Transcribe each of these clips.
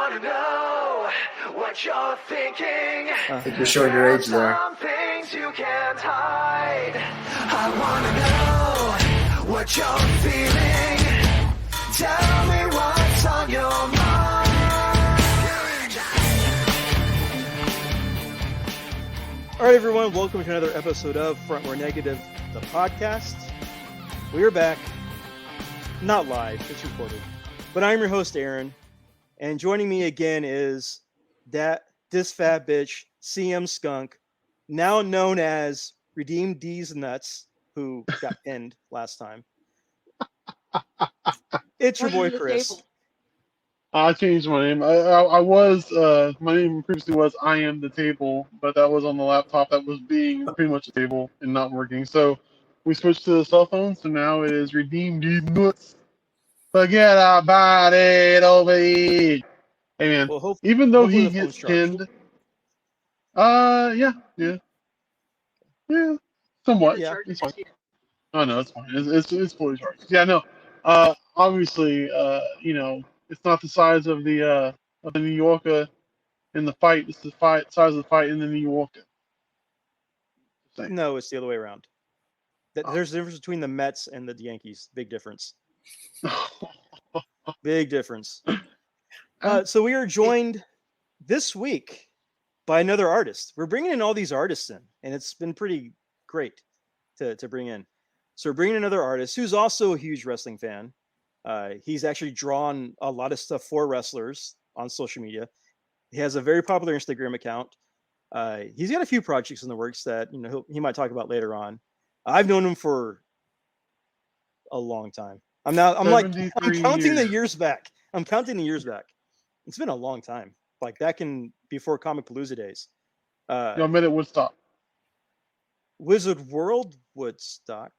wanna know what you're thinking. I think you're showing your age there. Some things you can't hide. I wanna know what you're feeling. Tell me what's on your mind. All right, everyone, welcome to another episode of Front Row Negative, the podcast. We are back, not live, it's recorded, but I'm your host, Aaron, and joining me again is this fat bitch, CM Skunk, now known as Redeemed D's Nuts, who got pinned last time. It's your boy, Chris. I changed my name. I was my name previously was I Am the Table, but that was on the laptop that was being pretty much a table and not working. So we switched to the cell phone. So now it is Redeem These Nuts. Forget about it over here. Hey man, Well, even though hopefully he the phone's gets charged. pinned, yeah, somewhat. Yeah. It's fine. Oh no, it's fine. It's fully charged. Yeah, no. Obviously, it's not the size of the New Yorker in the fight. It's the size of the fight in the New Yorker. No, it's the other way around. There's a difference between the Mets and the Yankees. Big difference. Big difference. So we are joined this week by another artist. We're bringing in all these artists in, and it's been pretty great to bring in. So we're bringing another artist who's also a huge wrestling fan. He's actually drawn a lot of stuff for wrestlers on social media. He has a very popular Instagram account. He's got a few projects in the works that he might talk about later on. I've known him for a long time. I'm counting the years back. It's been a long time, like back in before Comic Palooza days. Y'all met at Woodstock. Wizard World, Woodstock,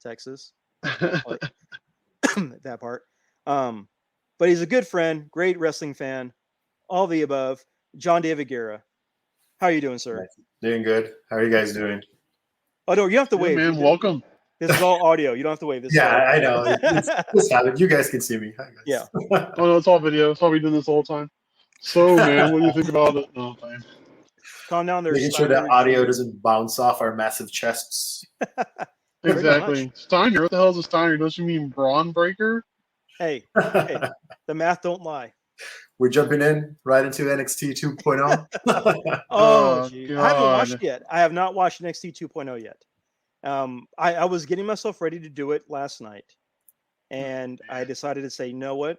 Texas. That part. But he's a good friend, great wrestling fan, all the above. Jon David Guerra. How are you doing, sir? Doing good. How are you guys doing? Oh no, you don't have to wave. Man, welcome. This is all audio. You don't have to wave. This I know. It's happened. You guys can see me. Hi, guys. Yeah. Oh no, it's all video. It's all we doing this the whole time. So man, what do you think about it? No, fine. Calm down there. Making sure that audio doesn't bounce off our massive chests. Exactly. Steiner, what the hell is a Steiner? Don't you mean Braun Breaker? Hey, the math don't lie. We're jumping in right into NXT 2.0. Oh, geez. I haven't God. watched it yet. I have not watched NXT 2.0 yet. I was getting myself ready to do it last night, and I decided to say, you know what?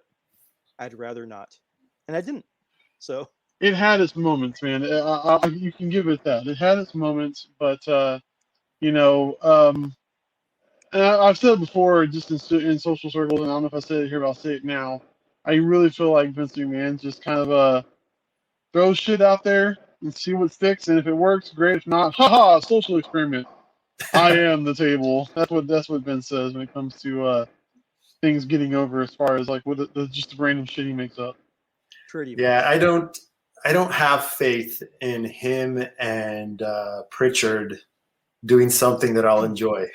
I'd rather not, and I didn't. So It had its moments, man. You can give it that. It had its moments, but and I've said it before, just in social circles, and I don't know if I said it here, but I'll say it now. I really feel like Vince McMahon just kind of throws shit out there and see what sticks, and if it works, great. If not, haha, social experiment. I am the table. That's what Vince says when it comes to things getting over, as far as like with just the random shit he makes up. pretty much. Yeah, I don't have faith in him and Pritchard doing something that I'll enjoy.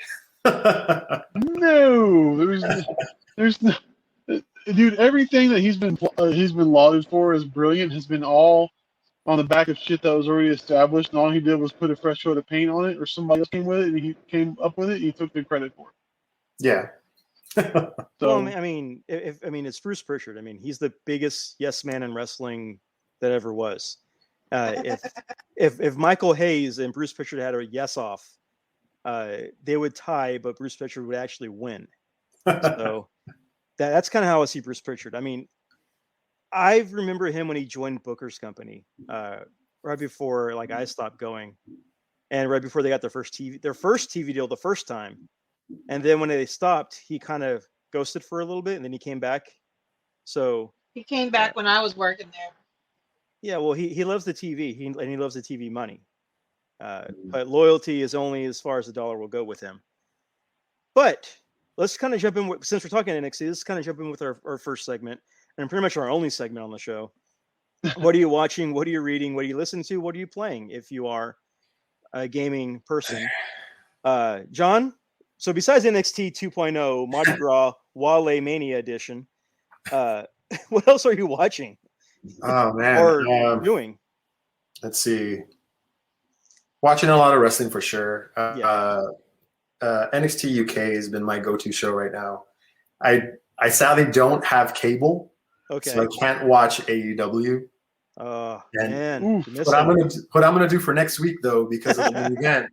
No, there's no, dude. Everything that he's been lauded for as brilliant has been all on the back of shit that was already established, and all he did was put a fresh coat of paint on it, or somebody else came with it, and he came up with it, and he took the credit for it. Yeah. So, Well, I mean, it's Bruce Pritchard. I mean, he's the biggest yes man in wrestling that ever was. If Michael Hayes and Bruce Pritchard had a yes off, they would tie, but Bruce Pritchard would actually win. So that's kind of how I see Bruce Pritchard. I mean, I remember him when he joined Booker's company, right before I stopped going, and right before they got their first TV deal the first time. And then when they stopped, he kind of ghosted for a little bit, and then he came back. So he came back when I was working there. Yeah, well, he loves the TV, and he loves the TV money. But loyalty is only as far as the dollar will go with him. But let's kind of jump in, since we're talking NXT, let's kind of jump in with our first segment, and pretty much our only segment on the show. What are you watching? What are you reading? What are you listening to? What are you playing if you are a gaming person? John, so besides NXT 2.0, Mardi Gras, Wale Mania Edition, what else are you watching? Oh man. or doing? Let's see. Watching a lot of wrestling for sure. NXT UK has been my go-to show right now. I sadly don't have cable, Okay. so I can't watch AEW. Oh And man, oof. you're What missing. what I'm gonna do for next week though, because of the main event,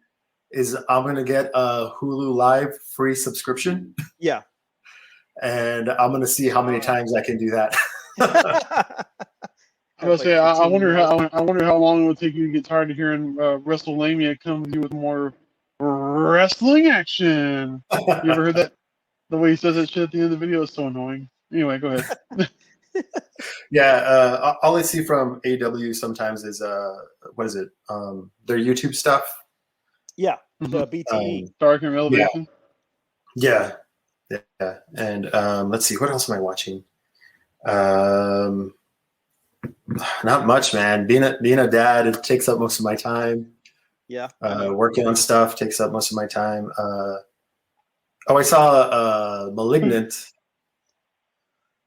is I'm gonna get a Hulu Live free subscription, Yeah. and I'm gonna see how many times I can do that. I was gonna say, I wonder how long it would take you to get tired of hearing WrestleMania come to you with more wrestling action. You ever heard that? The way he says that shit at the end of the video is so annoying. Anyway, go ahead. Yeah, all I see from AEW sometimes is what is it? Their YouTube stuff. Yeah. The BTE. Dark and Elevation. Yeah. And let's see, what else am I watching? Not much, man. Being a dad, it takes up most of my time. Yeah. Working on stuff takes up most of my time. I saw Malignant.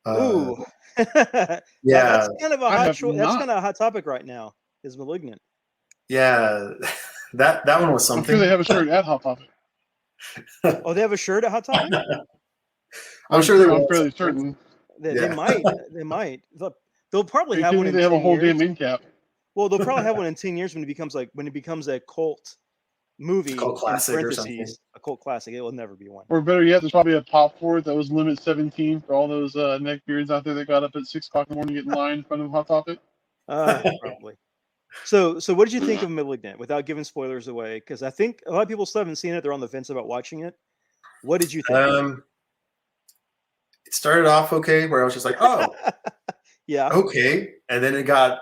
Ooh. Yeah. That's kind of a hot that's kind of a hot topic right now. Is Malignant. Yeah. That one was I'm something. sure they have a shirt at Hot Topic. Oh, they have a shirt at Hot Topic? I'm sure they I'm will. fairly certain. They might. They might. They'll probably have one in They have 10 a whole years. damn end cap. Well, they'll probably have one in 10 years when it becomes a cult movie, Cult classic in or something. parentheses, a cult classic. It will never be one. Or better yet, there's probably a pop for it that was limit 17 for all those neckbeards out there that got up at 6 o'clock in the morning to get in line in front of Hot Topic. Probably. So what did you think of Malignant without giving spoilers away? Because I think a lot of people still haven't seen it. They're on the fence about watching it. What did you think? It started off okay, where I was just like, oh, yeah. Okay. And then it got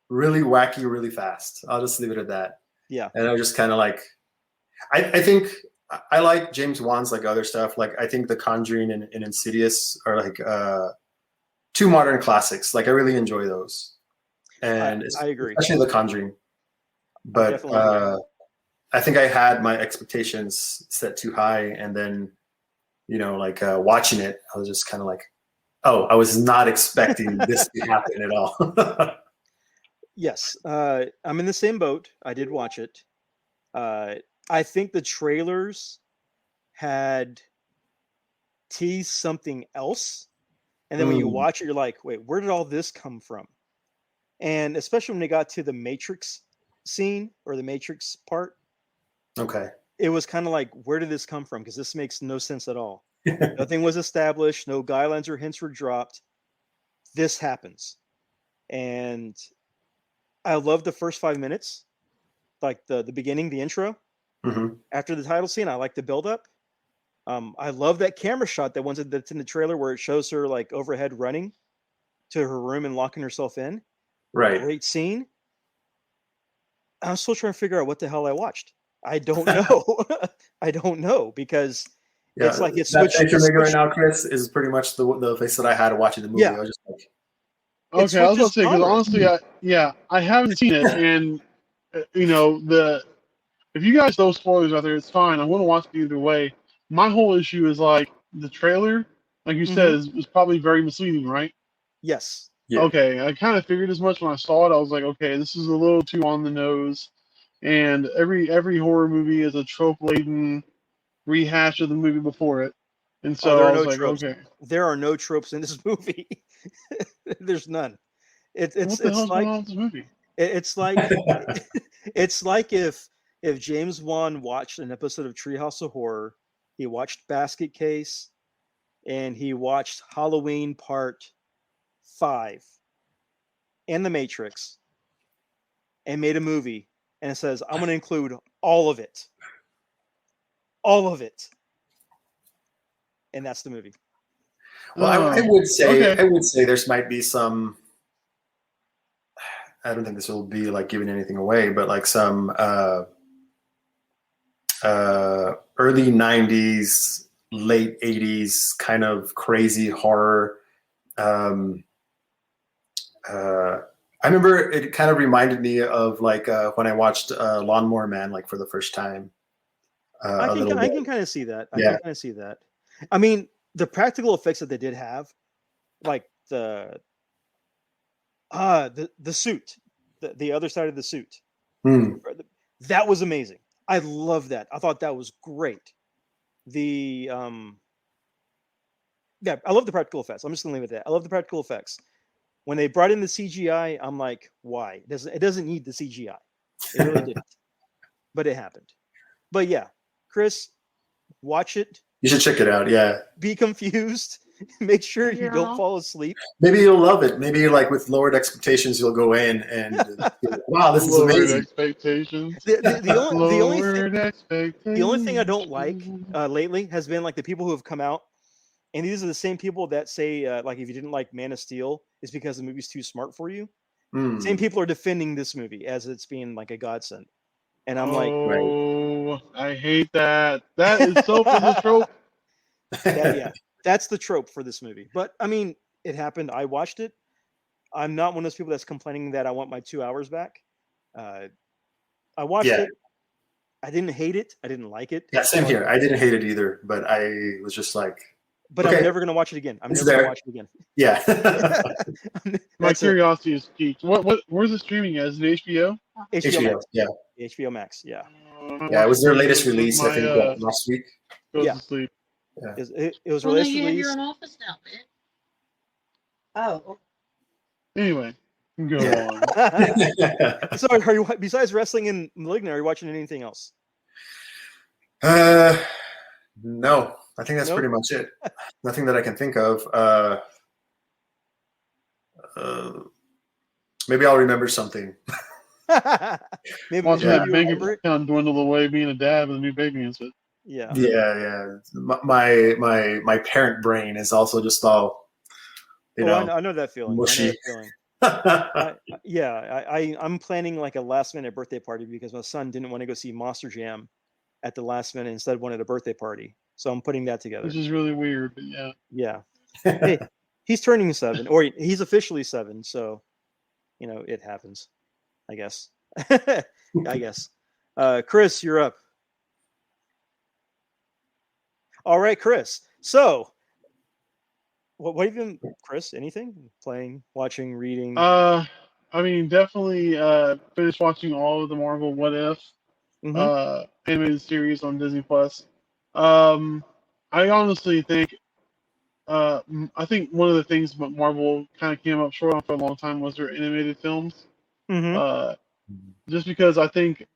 really wacky really fast. I'll just leave it at that. Yeah. And I was just kind of like, I think I like James Wan's like other stuff. Like I think The Conjuring and Insidious are like two modern classics. Like I really enjoy those. And I agree. Especially The Conjuring. But I think I had my expectations set too high, and then watching it, I was just kind of like, oh, I was not expecting this to happen at all. Yes, I'm in the same boat. I did watch it. I think the trailers had teased something else, and then when you watch it, you're like, wait, where did all this come from? And especially when they got to the Matrix scene or the Matrix part, okay, it was kind of like, where did this come from? Because this makes no sense at all. Nothing was established. No guidelines or hints were dropped. This happens. And I love the first 5 minutes, like the beginning, the intro. Mm-hmm. After the title scene, I like the build-up. I love that camera shot that's in the trailer where it shows her like overhead running to her room and locking herself in. Right. Great scene. I'm still trying to figure out what the hell I watched. I don't know. I don't know because it's like it's switched. That you're making right now, Chris, is pretty much the face that I had watching the movie. Yeah. I was just like, okay, I was about to say, because honestly, I haven't seen it, and if you guys throw spoilers out there, it's fine. I'm going to watch it either way. My whole issue is like the trailer, like you said, is probably very misleading, right? Yes. Yeah. Okay, I kind of figured as much when I saw it. I was like, okay, this is a little too on the nose. And every horror movie is a trope-laden rehash of the movie before it. And so there are I was no like, tropes. okay. There are no tropes in this movie. There's none. What the hell's going on with this movie? It's like it's like if James Wan watched an episode of Treehouse of Horror, he watched Basket Case, and he watched Halloween Part 5 and The Matrix, and made a movie, and it says, I'm going to include all of it. All of it. And that's the movie. Well, I would say there might be some. I don't think this will be like giving anything away, but like some early '90s, late '80s kind of crazy horror. I remember it kind of reminded me of like when I watched Lawnmower Man, like for the first time. I can kind of see that. I Yeah. can kind of see that. I mean, the practical effects that they did have, like the The suit, the other side of the suit. Hmm. That was amazing. I love that. I thought that was great. The yeah, I love the practical effects. I'm just gonna leave it at that. I love the practical effects. When they brought in the CGI, I'm like, why? It doesn't need the CGI. It really didn't. But it happened. But yeah, Chris, watch it. You should check it out. Yeah. Be confused. Make sure you don't fall asleep. Maybe you'll love it. Maybe like with lowered expectations, you'll go in and wow, this is Lowered amazing. expectations. The only thing I don't like Expectations. lately has been like the people who have come out, and these are the same people that say like if you didn't like Man of Steel, it's because the movie's too smart for you. Hmm. Same people are defending this movie as it's being like a godsend, and I'm like, Oh, I hate that. That is so for the trope. yeah, that's the trope for this movie. But I mean, it happened. I watched it. I'm not one of those people that's complaining that I want my 2 hours back. I watched it. I didn't hate it. I didn't like it. Yeah, same here. I didn't hate it either, but I was just like, but okay, I'm never gonna watch it again. I'm it's never there. gonna watch it again. Yeah. My curiosity is piqued. Where's it streaming as? Is it HBO? HBO HBO. Max. Yeah. HBO Max. Yeah. Yeah, it was their latest release, I think, last week. Goes Yeah. to sleep. Yeah. It was Well, now released. you have your own office now, bitch. Oh, Anyway, go Yeah. on. So, are you besides wrestling and Malignant? Are you watching anything else? No, I think that's Nope. pretty much it. Nothing that I can think of. Maybe I'll remember something. maybe Watching Yeah. that you bank remember it. account dwindle away, being a dad with a new baby and stuff. Yeah. Yeah. My parent brain is also just all, I know that feeling. mushy. I'm planning like a last minute birthday party because my son didn't want to go see Monster Jam at the last minute, instead wanted a birthday party. So I'm putting that together. Which is really weird, but yeah. Yeah. Hey, he's turning 7, or he's officially 7. So, it happens, I guess. I guess. Chris, you're up. All right, Chris. So, what have you been, Chris? Anything? Playing, watching, reading? I mean, definitely finished watching all of the Marvel What If animated series on Disney Plus. I honestly think I think one of the things Marvel kind of came up short on for a long time was their animated films. Just because I think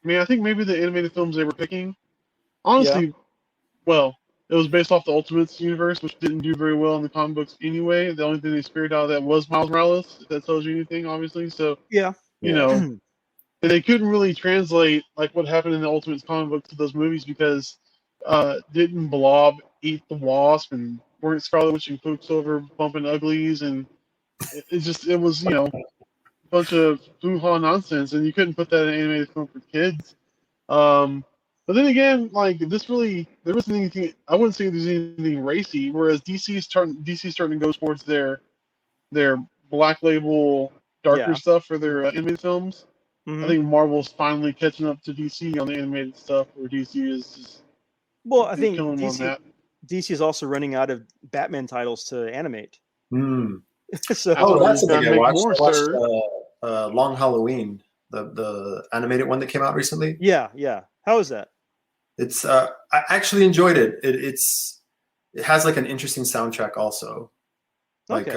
maybe the animated films they were picking, honestly, well, it was based off the Ultimates universe, which didn't do very well in the comic books anyway. The only thing they speared out of that was Miles Morales, if that tells you anything, obviously. So, Yeah. they couldn't really translate like what happened in the Ultimates comic books to those movies because didn't Blob eat the Wasp, and weren't Scarlet Witch and Quicksilver bumping uglies, and it was a bunch of hoo-ha nonsense, and you couldn't put that in an animated film for kids. But then again, like there wasn't anything. I wouldn't say there's anything racy. Whereas DC's starting to go towards their Black Label darker stuff for their animated films. I think Marvel's finally catching up to DC on the animated stuff, where DC is just I think killing them on that. DC is also running out of Batman titles to animate. So, that's a thing I watched. I watched Long Halloween, the animated one that came out recently. Yeah. How is that? It's I actually enjoyed it. It has like an interesting soundtrack also. Like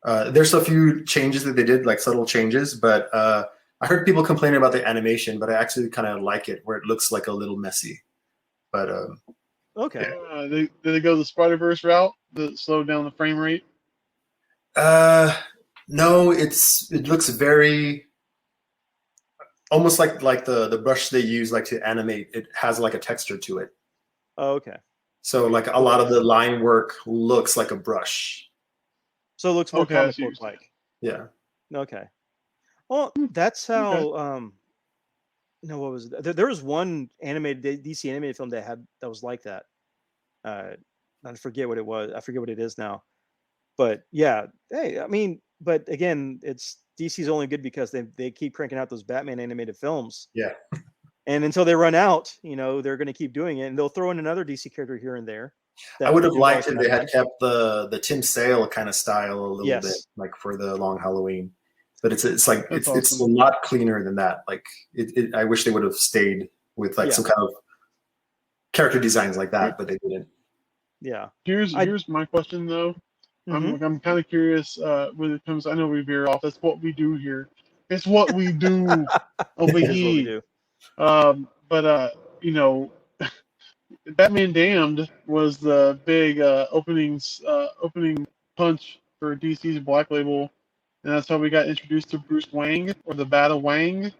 there's a few changes that they did, like subtle changes, but I heard people complaining about the animation, but I actually kind of like it where it looks like a little messy. But okay. Did they go the Spider-Verse route that slowed down the frame rate? No, it looks very almost like the brush they use like to animate. It has like a texture to it. Oh, okay. So like a lot of the line work looks like a brush. So it looks more comic book like. Yeah. Okay. Well, that's how. No, what was it? There was one animated DC animated film that was like that. I forget what it was. I forget what it is now. But yeah, hey, I mean, but again, it's DC's only good because they keep cranking out those Batman animated films. Yeah. And until they run out, they're going to keep doing it, and they'll throw in another DC character here and there. I would have liked involves if they had Batman. kept the Tim Sale kind of style a little bit, like for the Long Halloween. But it's like That's it's a awesome. lot cleaner than that. Like I wish they would have stayed with like some kind of character designs like that, but they didn't. Yeah. Here's my question though. I'm kind of curious when it comes. I know we veer off. That's what we do here. It's what we do over It is what we here. do. But you know, Batman Damned was the big opening punch for DC's Black Label, and that's how we got introduced to Bruce Wayne, or the Bata Wang,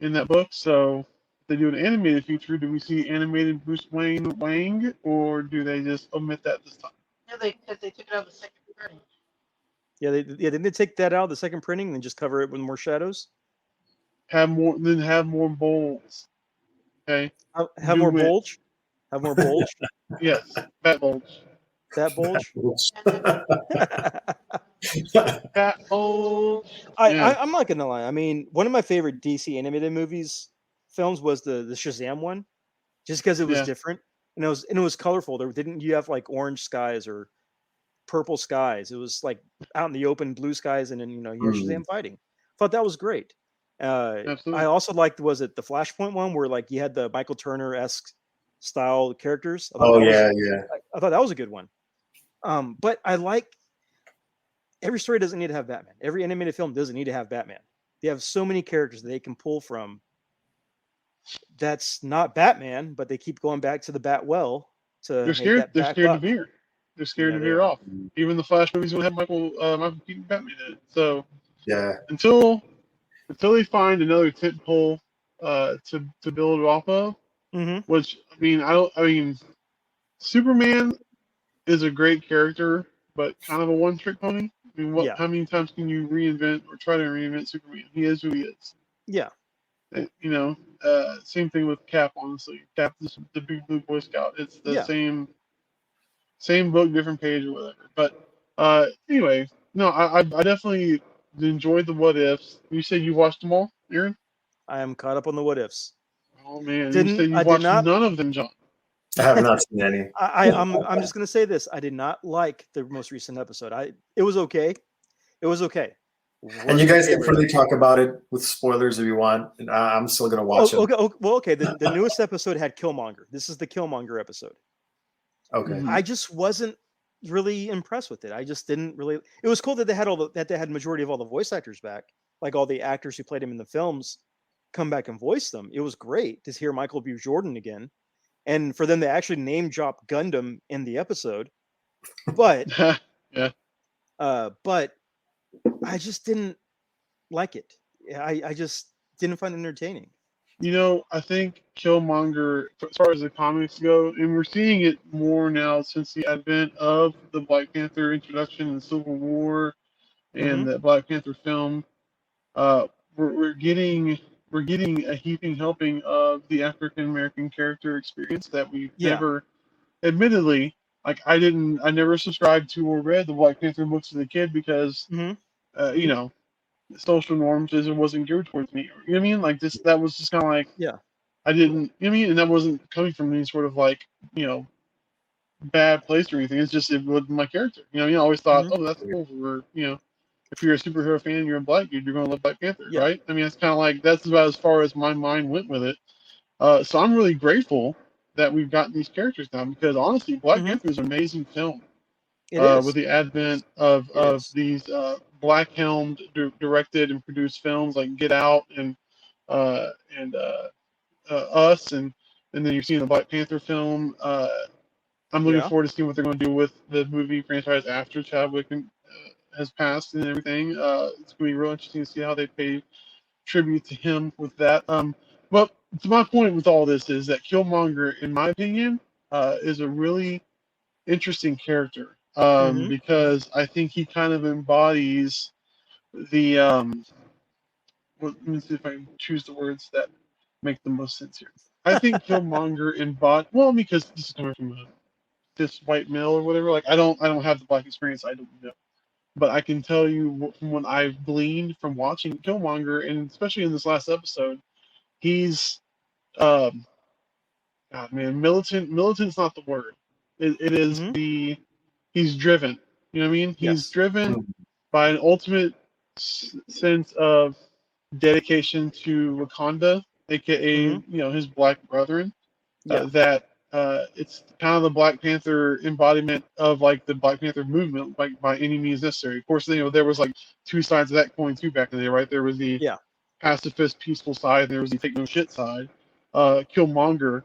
in that book. So if they do an animated feature, do we see animated Bruce Wayne Wang, or do they just omit that this time? No, because they took it out of the second printing. Yeah, didn't they take that out of the second printing and then just cover it with more shadows? Have more bolds. Okay. Have more bulge. Have more bulge. Yes, bat bulge. That bulge. Bat bulge. I'm not gonna lie. I mean, one of my favorite DC animated films was the Shazam one, just because it was different and it was colorful. You have like orange skies or purple skies. It was like out in the open, blue skies, and then you have Shazam fighting. Thought that was great. I also liked, was it the Flashpoint one where like you had the Michael Turner-esque style characters? I thought that was a good one. But I like, every story doesn't need to have Batman. Every animated film doesn't need to have Batman. They have so many characters that they can pull from. That's not Batman, but they keep going back to the Batwell to. They're scared. They're scared to veer. They're scared to veer off. Even the Flash movies will have Michael Keaton Batman in it. So until they find another tent pole to build off of, which I mean, Superman is a great character, but kind of a one-trick pony. I mean, how many times can you reinvent or try to reinvent Superman? He is who he is. Yeah. And, same thing with Cap. Honestly, Cap is the big blue Boy Scout. It's the same book, different page or whatever. But anyway, no, I definitely enjoyed the What Ifs. You said you watched them all, Aaron? I am caught up on the What Ifs. Oh man, you said you watched none of them, John. I have not seen any. I'm just gonna say this. I did not like the most recent episode. It was okay. It was okay. And you guys can freely talk about it with spoilers if you want. And I'm still gonna watch it. Okay. The newest episode had Killmonger. This is the Killmonger episode. Okay. I just wasn't really impressed with it. I just didn't really. It was cool that they had majority of all the voice actors back, like all the actors who played him in the films, come back and voice them. It was great to hear Michael B. Jordan again, and for them to actually name drop Gundam in the episode. But but I just didn't like it. I just didn't find it entertaining. I think Killmonger, as far as the comics go, and we're seeing it more now since the advent of the Black Panther introduction in Civil War and the Black Panther film, we're getting a heaping helping of the African American character experience that we've never, admittedly, like I never subscribed to or read the Black Panther books as a kid because, social norms wasn't geared towards me. You know what I mean? Like that was just kind of like, I didn't, you know what I mean? And that wasn't coming from any sort of like, bad place or anything. It's just, it was my character. I always thought, oh, that's cool. If you're a superhero fan, you're a black dude, you're going to love Black Panther, right? I mean, it's kind of like, that's about as far as my mind went with it. So I'm really grateful that we've gotten these characters now because honestly, Black Panther is an amazing film. With the advent of these black-helmed, directed and produced films like Get Out and Us, and then you're seeing the Black Panther film. I'm looking forward to seeing what they're going to do with the movie franchise after Chadwick has passed and everything. It's going to be real interesting to see how they pay tribute to him with that. But to my point with all this is that Killmonger, in my opinion, is a really interesting character. Because I think he kind of embodies the let me see if I can choose the words that make the most sense here. I think Killmonger because this is coming from this white male or whatever. Like I don't have the black experience. I don't know, but I can tell you from what I've gleaned from watching Killmonger, and especially in this last episode, he's God, man, militant's not the word. It is Mhm. he's driven. You know what I mean? He's Yes. driven by an ultimate sense of dedication to Wakanda, aka Mhm. his black brethren. Yeah. That it's kind of the Black Panther embodiment of like the Black Panther movement, like by any means necessary. Of course, there was like two sides of that coin too back in the day, right? There was the Yeah. pacifist, peaceful side, and there was the take no shit side. Killmonger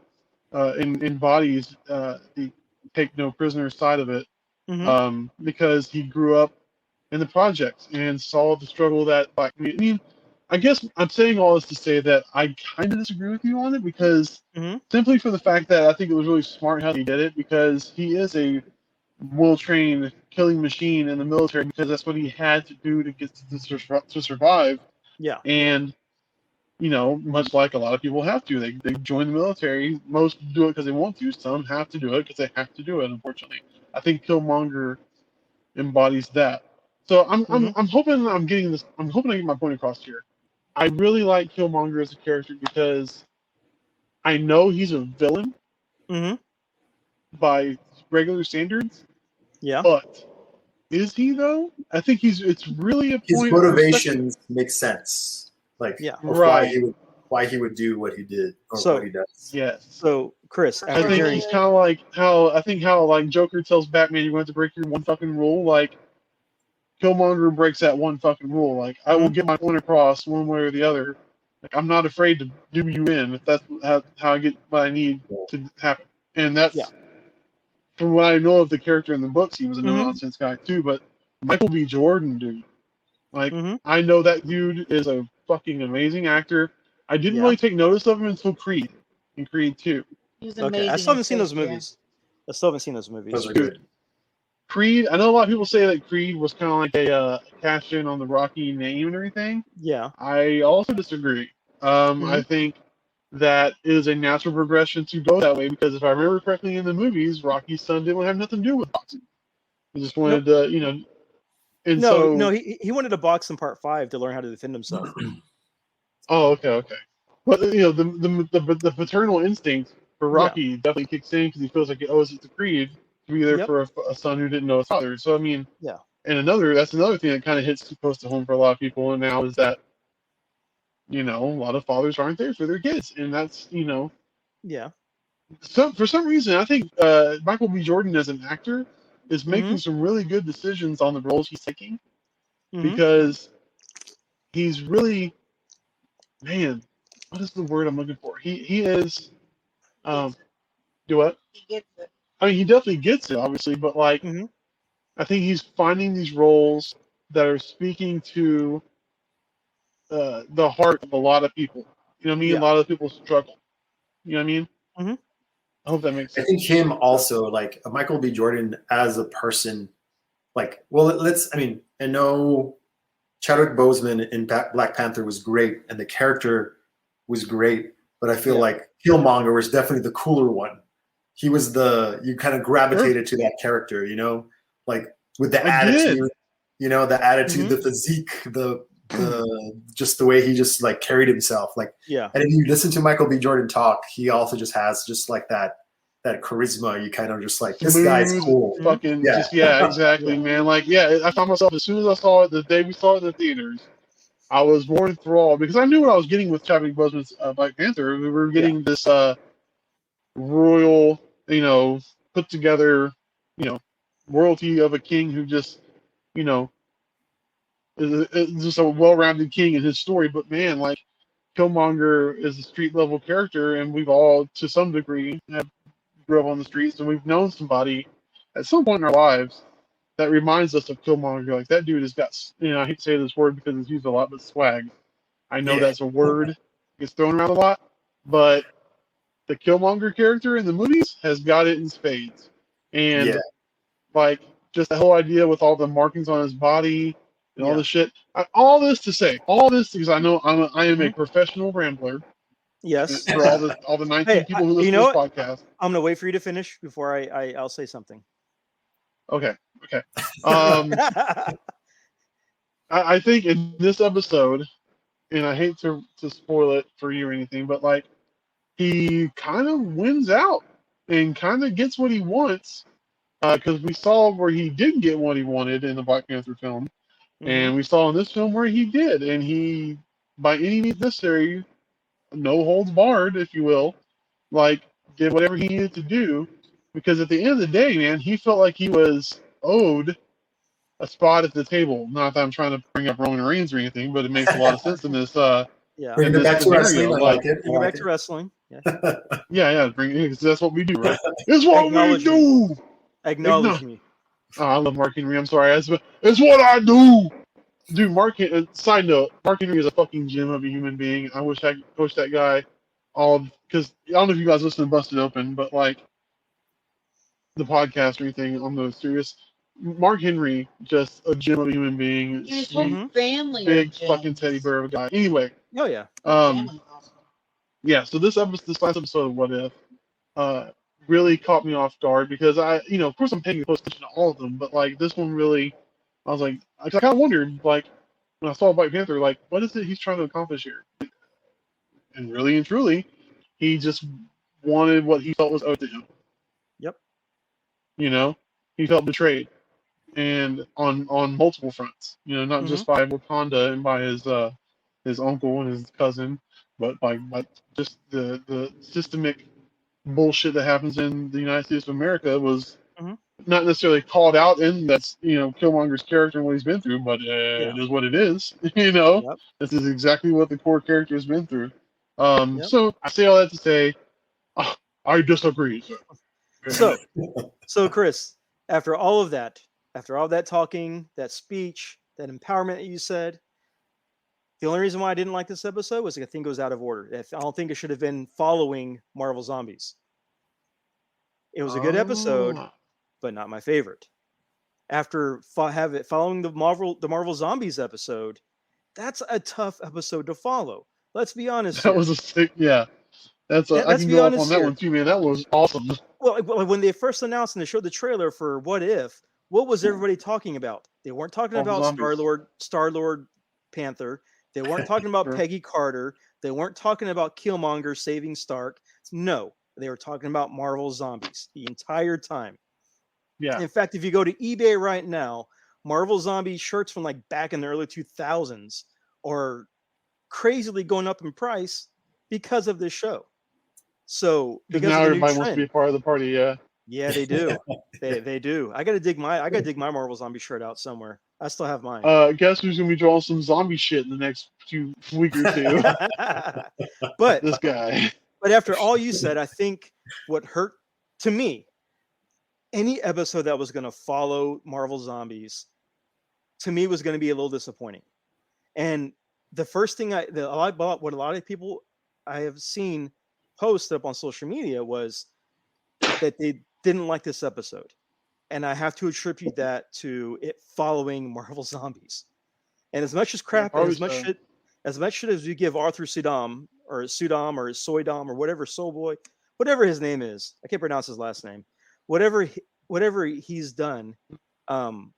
embodies the take no prisoners side of it, Mhm. because he grew up in the projects and saw the struggle that black community. I mean, I guess I'm saying all this to say that I kind of disagree with you on it, because Mhm. simply for the fact that I think it was really smart how he did it, because he is a well-trained killing machine in the military, because that's what he had to do to get to survive. Yeah. And much like a lot of people have to, they join the military. Most do it because they want to. Some have to do it because they have to do it. Unfortunately, I think Killmonger embodies that. So Mhm. I'm hoping I'm getting this. I'm hoping I get my point across here. I really like Killmonger as a character because I know he's a villain Mhm. by regular standards, Yeah. but is he though? I think he's. It's really a His point of perspective. motivations make sense, like Yeah. of why Right. he would do what he did or what So he does. Yes. so Chris, I after think hearing he's kind of like how like Joker tells Batman, "You're going to have to break your one fucking rule." Like Killmonger breaks that one fucking rule. Like I will Mhm. get my point across one way or the other. Like I'm not afraid to do you in if that's how I get what I need to happen. And Yeah. that's from what I know of the character in the books. He was a no Mhm. nonsense guy too. But Michael B. Jordan, dude, like Mhm. I know that dude is a fucking amazing actor. I didn't Yeah. really take notice of him until Creed, in Creed 2. He's Okay. I amazing still in haven't seen those Creed, yeah. movies. I still haven't seen those Those movies. are Dude, good. Creed. I know a lot of people say that Creed was kind of like a cash in on the Rocky name and everything. Yeah. I also disagree. I Mhm. think that is a natural progression to go that way, because if I remember correctly in the movies, Rocky's son didn't have nothing to do with boxing. He just Nope. wanted to, and No, no, so, he wanted to box in part 5 to learn how to defend himself. oh, okay, okay. But the paternal instinct for Yeah. Rocky definitely kicks in because he feels like he owes it to Creed to be there Yep. for a son who didn't know his father. So I mean, Yeah. and that's another thing that kind of hits too close to home for a lot of people now is that a lot of fathers aren't there for their kids, and that's Yeah. for some reason, I think Michael B. Jordan as an actor is making Mhm. some really good decisions on the roles he's taking, Mhm. because he's really, man, what is the word I'm looking for? He is do what? He gets it. I mean, he definitely gets it, obviously, but like Mhm. I think he's finding these roles that are speaking to the heart of a lot of people. You know what I mean? A Yeah. lot of people struggle. You know what I mean? Mhm. I hope that makes I sense. think him also, like Michael B. Jordan as a person, like, well, I mean, I know Chadwick Boseman in Black Panther was great and the character was great, but I feel Yeah. like Killmonger was definitely the cooler one. He was you kind of Sure. gravitated to that character, like with the I did. attitude, the attitude, Mhm. the physique, just the way he just like carried himself. Like, Yeah. and if you listen to Michael B. Jordan talk, he also just has just like that charisma. You kind of just like, this guy's Smooth, cool. Mhm. fucking, Yeah. just yeah, exactly, Yeah. man. Like, yeah, I found myself as soon as I saw it the day we saw it in the theaters, I was more enthralled because I knew what I was getting with Chadwick Boseman's Black Panther. We were Yeah. getting this royal, put together, you know, royalty of a king who just, you know, is just a well-rounded king in his story. But man, like Killmonger is a street level character, and we've all, to some degree, have grew up on the streets, and we've known somebody at some point in our lives that reminds us of Killmonger. Like that dude has got, I hate to say this word because it's used a lot, but swag. I know Yeah. that's a word gets thrown around a lot, but the Killmonger character in the movies has got it in spades. Yeah. And like just the whole idea with all the markings on his body and all Yeah. this shit. All this to say, all this because I know I am a Mhm. professional rambler Yes. for all the 19 Hey, people who you listen to know this what? podcast. I'm gonna wait for you to finish before I'll say something. Okay, okay. Um, I think in this episode, and I hate to spoil it for you or anything, but like he kind of wins out and kind of gets what he wants. Because we saw where he didn't get what he wanted in the Black Panther film, and we saw in this film where he did, and he, by any means necessary, no holds barred, if you will, like did whatever he needed to do. Because at the end of the day, man, he felt like he was owed a spot at the table. Not that I'm trying to bring up Roman Reigns or anything, but it makes a lot of sense in this. Yeah. Bring it back to wrestling. I like it. Bring it back to wrestling. Yeah. Yeah, because that's what we do, right? It's what we do. Acknowledge me. Oh, I love Mark Henry. I'm sorry. It's what I do. Dude, side note, Mark Henry is a fucking gem of a human being. I wish I could coach that guy because I don't know if you guys listen to Busted Open, but like the podcast or anything on the serious, Mark Henry, just a gem of a human being. His whole family. Big fucking teddy bear of a guy. Anyway. Oh, yeah. Yeah, so this last episode of What If, really caught me off guard because of course I'm paying close attention to all of them, but like this one really, I was like, I kind of wondered, like, when I saw Black Panther, like, what is it he's trying to accomplish here? And really and truly, he just wanted what he felt was owed to him. Yep. He felt betrayed, and on multiple fronts. Not just by Wakanda and by his uncle and his cousin, but by just the systemic bullshit that happens in the United States of America was not necessarily called out in that's Killmonger's character and what he's been through, but it is what it is. Yep. This is exactly what the core character has been through. So I say all that to say, I disagree. So Chris, after all of that talking, that speech, that empowerment that you said, the only reason why I didn't like this episode was I think it was out of order. I don't think it should have been following Marvel Zombies. It was a good episode, but not my favorite. After following the Marvel Zombies episode, that's a tough episode to follow. Let's be honest. That was a sick, yeah. I can go up on that one too, man. That was awesome. Well, when they first announced and they showed the trailer for What If, what was everybody talking about? They weren't talking about Star-Lord Panther. They weren't talking about Peggy Carter. They weren't talking about Killmonger saving Stark. No, they were talking about Marvel Zombies the entire time. Yeah. In fact, if you go to eBay right now, Marvel Zombie shirts from like back in the early 2000s are crazily going up in price because of this show. So because now of the everybody new wants to trend. be a part of the party, yeah. Yeah, they do. they do. I gotta dig my Marvel Zombie shirt out somewhere. I still have mine. Guess who's gonna be drawing some zombie shit in the next week or two? But this guy. But after all you said, I think what hurt to me, any episode that was going to follow Marvel Zombies, to me was going to be a little disappointing. And the first thing what a lot of people I have seen post up on social media was that they didn't like this episode. And I have to attribute that to it following Marvel Zombies. And as much as crap, as much shit as we give Arthur Sudam or Soydom or whatever, Soul Boy, whatever his name is, I can't pronounce his last name. Whatever he's done, and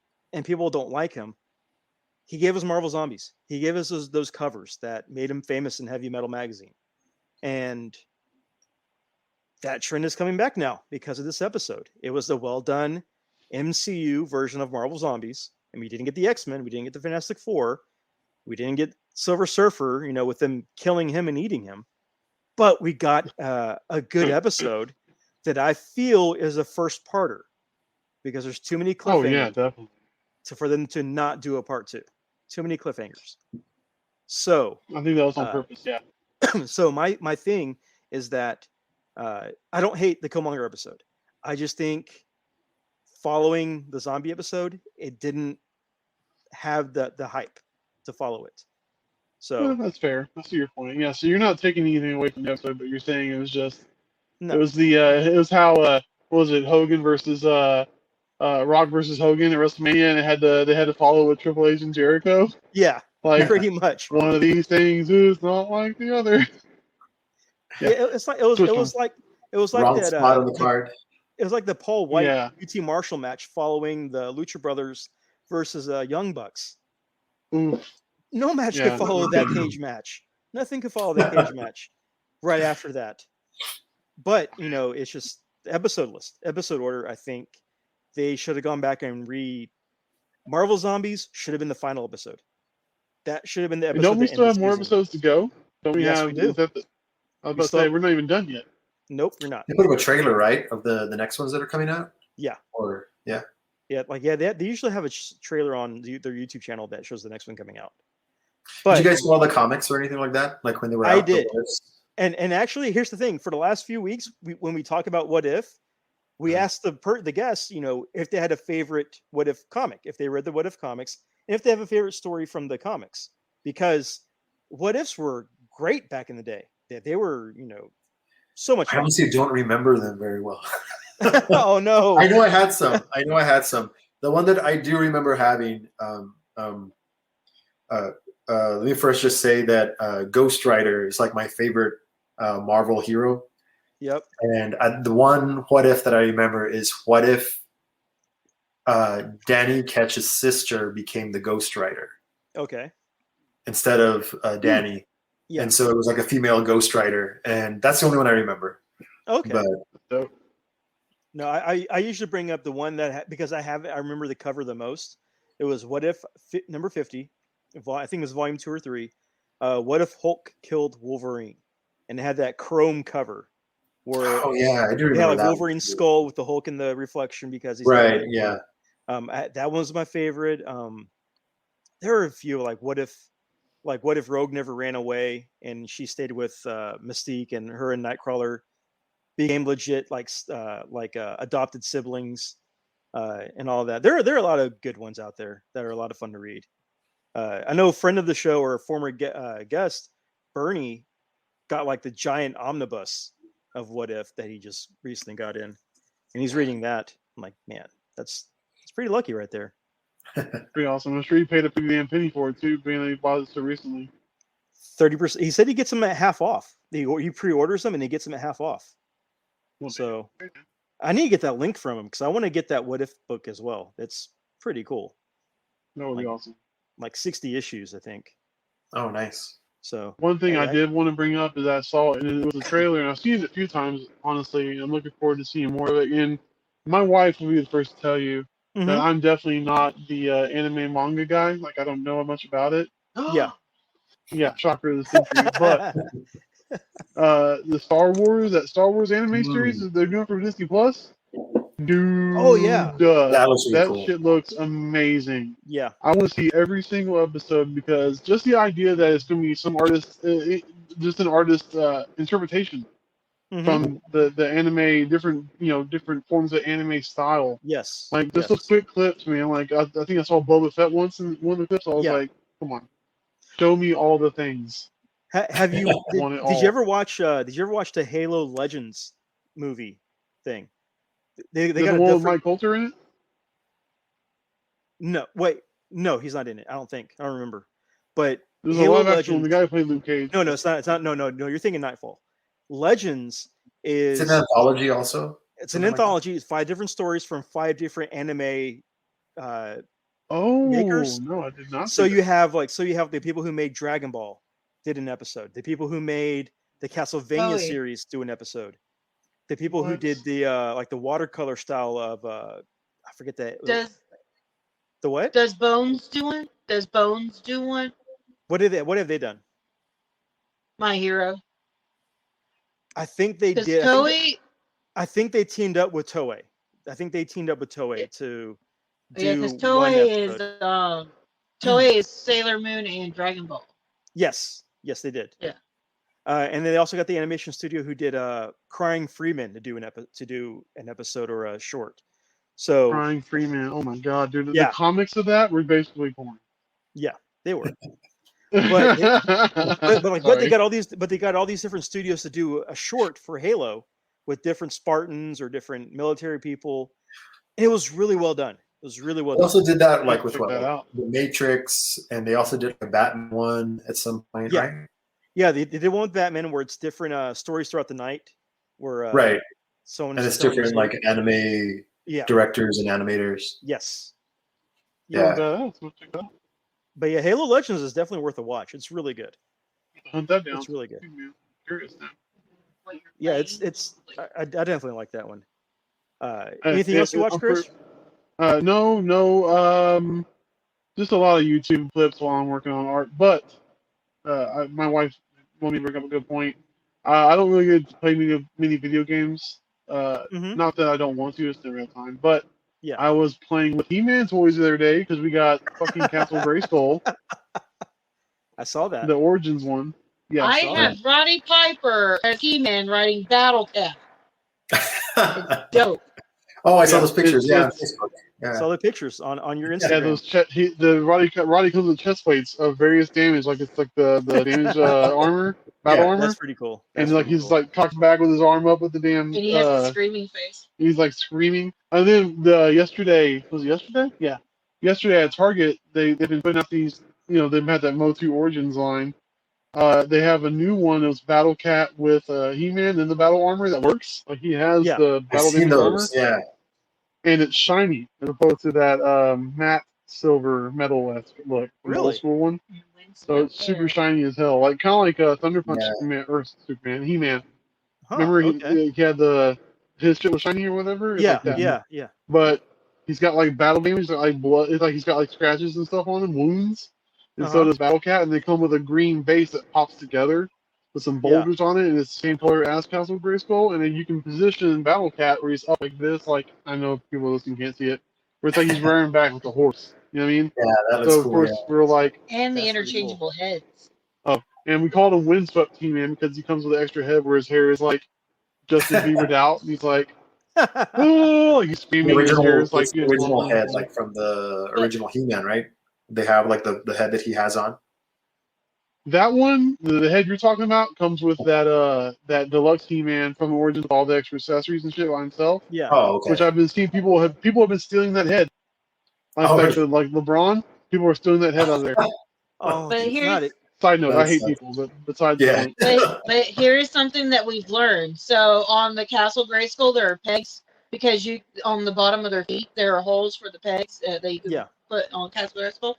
people don't like him, he gave us Marvel Zombies. He gave us those covers that made him famous in Heavy Metal Magazine. And that trend is coming back now because of this episode. It was the well done MCU version of Marvel Zombies. And we didn't get the X-Men. We didn't get the Fantastic Four. We didn't get Silver Surfer, with them killing him and eating him. But we got a good episode that I feel is a first parter because there's too many cliffhangers. Oh, yeah, definitely. For them to not do a part two. Too many cliffhangers. So I think that was on purpose, yeah. So my thing is that I don't hate the Killmonger episode. I just think following the zombie episode, it didn't have the hype to follow it. So that's fair. I see your point. Yeah, so you're not taking anything away from the episode, but you're saying it was just it was how what was it, Hogan versus Rock versus Hogan at WrestleMania, and they had to follow with Triple H and Jericho. Yeah, like pretty much. One of these things is not like the other. Yeah, it was like wrong that spot on the card. It was like the Paul White UT Marshall match following the Lucha Brothers versus Young Bucks. Oof. No match could follow that cage match. Nothing could follow that cage match right after that. But it's just the episode order. I think they should have gone back and Marvel Zombies should have been the final episode. That should have been the episode. Don't we still have more episodes to go? Don't we Yes, have? we do. Is that I was about to say we're not even done yet. Nope, we're not. They put up a trailer, right, of the next ones that are coming out. Yeah. Or yeah. Yeah, they usually have a trailer on their YouTube channel that shows the next one coming out. But did you guys know all the comics or anything like that? Like when they were out? I did. And actually, here's the thing: for the last few weeks, when we talk about What If, we asked the guests, if they had a favorite What If comic, if they read the What If comics, and if they have a favorite story from the comics, because What Ifs were great back in the day. They were, so much fun. I honestly don't remember them very well. Oh no! I know I had some. The one that I do remember having. Let me first just say that Ghost Rider is like my favorite Marvel hero. Yep. And the one What If that I remember is what if Danny Ketch's sister became the Ghost Rider. Okay. Instead of Danny. Yeah. And so it was like a female Ghost Rider, and that's the only one I remember. Okay. But, no, I usually bring up the one that because I remember the cover the most. It was What If number 50. I think it was volume 2 or 3. What if Hulk killed Wolverine? And it had that chrome cover where I do remember had like that Wolverine's skull with the Hulk in the reflection because he's right. Yeah. That one was my favorite. There are a few like what if Rogue never ran away and she stayed with Mystique, and her and Nightcrawler became legit adopted siblings and all that. There are a lot of good ones out there that are a lot of fun to read. I know a friend of the show or a former guest, Bernie, got like the giant omnibus of What If that he just recently got in, and he's reading that. I'm like, man, it's pretty lucky right there. Pretty awesome. I'm sure you paid a pretty damn penny for it too, being that you bought it so recently. 30%. He said he gets them at half off. He pre-orders them and he gets them at half off. So I need to get that link from him because I want to get that What If book as well. It's pretty cool. That would be awesome. Like 60 issues, I think. Oh, nice. So one thing I did want to bring up is I saw it, and it was a trailer, and I've seen it a few times, honestly, and I'm looking forward to seeing more of it. And my wife will be the first to tell you that I'm definitely not the anime manga guy. Like, I don't know much about it. Yeah. Yeah, shocker of the century. But the Star Wars anime series that they're doing for Disney Plus, dude. Oh yeah, that cool. Shit looks amazing. Yeah, I want to see every single episode because just the idea that it's going to be some artist, just an artist interpretation from the anime, different forms of anime style. Yes, like just those quick clips, man. Like I think I saw Boba Fett once in one of the clips. I was like, come on, show me all the things. Have you? Did you ever watch? Did you ever watch the Halo Legends movie thing? They got a one with Mike Coulter in it. No, wait, no, he's not in it. I don't think. I don't remember. But there's a live action. The guy who played Luke Cage. No, it's not. It's not. No. You're thinking Nightfall. Legends is. It's an anthology, also. It's an anthology. Like it's 5 different stories from 5 different anime. Makers. No, I did not. So you have the people who made Dragon Ball did an episode. The people who made the Castlevania series do an episode. The people who did the the watercolor style of I forget that. The what? Does Bones do one? What have they done? My Hero. I think they did. Toei. I think they teamed up with Toei. To do because Toei is Sailor Moon and Dragon Ball. Yes, they did. Yeah. And they also got the animation studio who did Crying Freeman to do an episode or a short. So Crying Freeman, oh my god, dude! The comics of that were basically porn. Yeah, they were. but they got all these different studios to do a short for Halo with different Spartans or different military people. It was really well done. They also did that with the Matrix, and they also did a Batman one at some point, right? Yeah, they did one with Batman where it's different stories throughout the night. Where right, and it's different anime directors and animators. Yes. Yeah. But yeah, Halo Legends is definitely worth a watch. It's really good. Hunt that down. It's really good. I'm curious now. Yeah, it's I definitely like that one. Anything else you watch, Chris? No. Just a lot of YouTube clips while I'm working on art. But my wife wanted me to bring up a good point. I don't really get to play many video games. Not that I don't want to, it's never have time. But Yeah. I was playing with He-Man toys the other day because we got fucking Castle Grayskull. I saw that. The Origins one. Yeah. I have Roddy Piper as He-Man riding Battle Cat. It's dope. Oh, I saw those pictures. Yeah, on Facebook. Yeah. Saw the pictures on your Instagram. Yeah, those the Roddy comes with chest plates of various damage, like it's like the damage armor, battle armor. That's pretty cool. And like he's like cocked back with his arm up with the damn. And he has a screaming face. He's like screaming. And then yesterday was it yesterday? Yeah, yesterday at Target they've been putting out these. You know, they've had that Motu Origins line. They have a new one that was Battle Cat with He-Man in the battle armor that works. Like he has the battle damage armor. Yeah. And it's shiny as opposed to that matte silver metal look, the old school one. So it's super shiny as hell, like kind of like Thunder Punch Superman, He-Man. Remember he had his shit was shiny or whatever. Yeah, like yeah. But he's got like battle damage, like blood. It's like he's got like scratches and stuff on him, wounds. And so does Battle Cat, and they come with a green base that pops together with some boulders on it, and it's the same color as Castle Grayskull. And then you can position Battle Cat where he's up like this, like I know people listening can't see it, where it's like he's rearing back like a horse. You know what I mean? Yeah, that looks so cool. Of course we're like, and the interchangeable heads. Oh, and we called him Windswept He-Man because he comes with an extra head where his hair is like just beavered out, and he's like, oh, he's screaming. His hair is like the original head, like from the original He-Man, right? They have like the head that he has on. That one, the head you're talking about, comes with that deluxe He-Man from Origins with all the extra accessories and shit by himself. Yeah. Oh, okay. Which I've been seeing people have been stealing that head. Like LeBron, people are stealing that head out of there. Oh, but here's side note, I hate people, but besides that. But here is something that we've learned. So on the Castle Grayskull, there are pegs because on the bottom of their feet there are holes for the pegs that you can put on Castle Grayskull.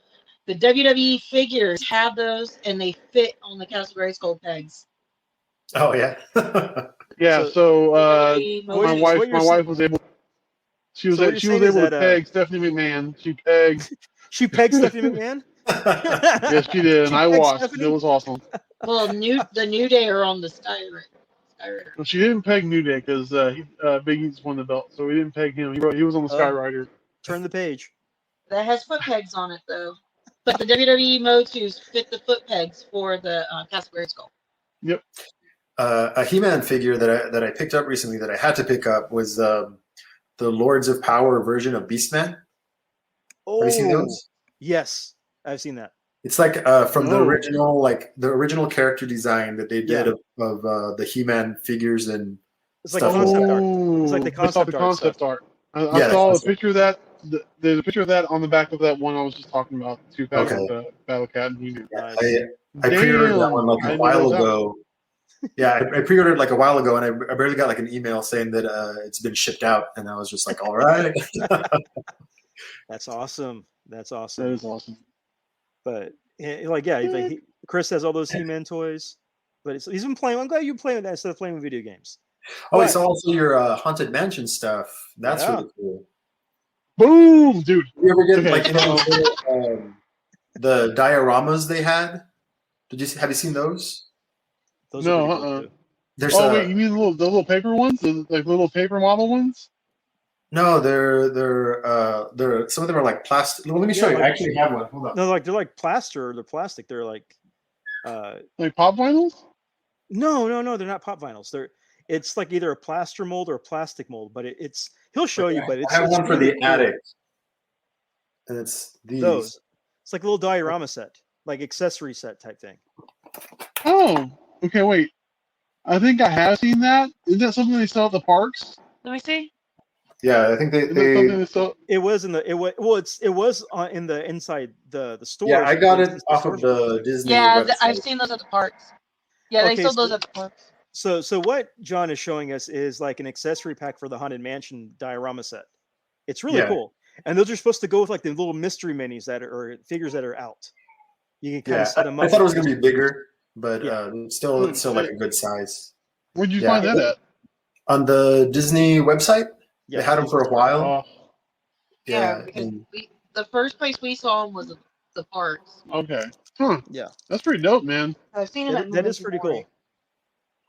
The WWE figures have those, and they fit on the Castle Grayskull pegs. Oh yeah. Yeah. So my wife was able. She was able to peg Stephanie McMahon. She pegged. She pegged Stephanie McMahon. Yes, she did, and I watched. Stephanie? It was awesome. Well, the New Day are on the Sky Rider. Well, she didn't peg New Day because Big E's won the belt, so we didn't peg him. He was on the Sky Rider. Turn the page. That has foot pegs on it, though. But the WWE Motus fit the foot pegs for the Castle Grayskull. Yep. A He-Man figure that I picked up recently that I had to pick up was the Lords of Power version of Beastman. Oh, have you seen those? Yes, I've seen that. It's like from the original character design that they did of the He-Man figures and it's like concept art. It's like the concept art. I saw a picture of that. There's a picture of that on the back of that one I was just talking about. Battle Cat and He-Man. I pre-ordered that one like a while ago. Yeah, I pre-ordered like a while ago, and I barely got like an email saying that it's been shipped out, and I was just like, all right. That's awesome. That's awesome. That is awesome. But Chris has all those He-Man toys, but he's been playing. I'm glad you play with that instead of playing with video games. Oh, I saw also your Haunted Mansion stuff. That's really cool. Boom, dude! You ever get the dioramas they had? Have you seen those? Those no. Wait, you mean the little paper ones, like little paper model ones? No, they're some of them are like plastic. Well, let me show you. I actually have one. Hold on. No, they're like plaster. They're plastic. They're like pop vinyls. No, they're not pop vinyls. It's like either a plaster mold or a plastic mold, but he'll show you. But I have one for the attic, and it's these. Those. It's like a little diorama set, like accessory set type thing. Oh, okay. Wait, I think I have seen that. Isn't that something they sell at the parks? Let me see. Yeah, I think they it was in the in the inside the store. Yeah, I got it off of the Disney. Yeah, website. I've seen those at the parks. Yeah, they sold those at the parks. So what John is showing us is like an accessory pack for the Haunted Mansion diorama set. It's really cool, and those are supposed to go with like the little mystery minis or figures that are out. You can kind of set them up. I thought it was going to be bigger, but it's still like a good size. Where'd you Yeah. find that at? On the Disney website. Yeah, They had them for a while. Oh, Yeah, Yeah. because the first place we saw him was the parks. okay. Huh. Yeah. That's pretty dope, man. I've seen him at That is Movies pretty Glory. cool.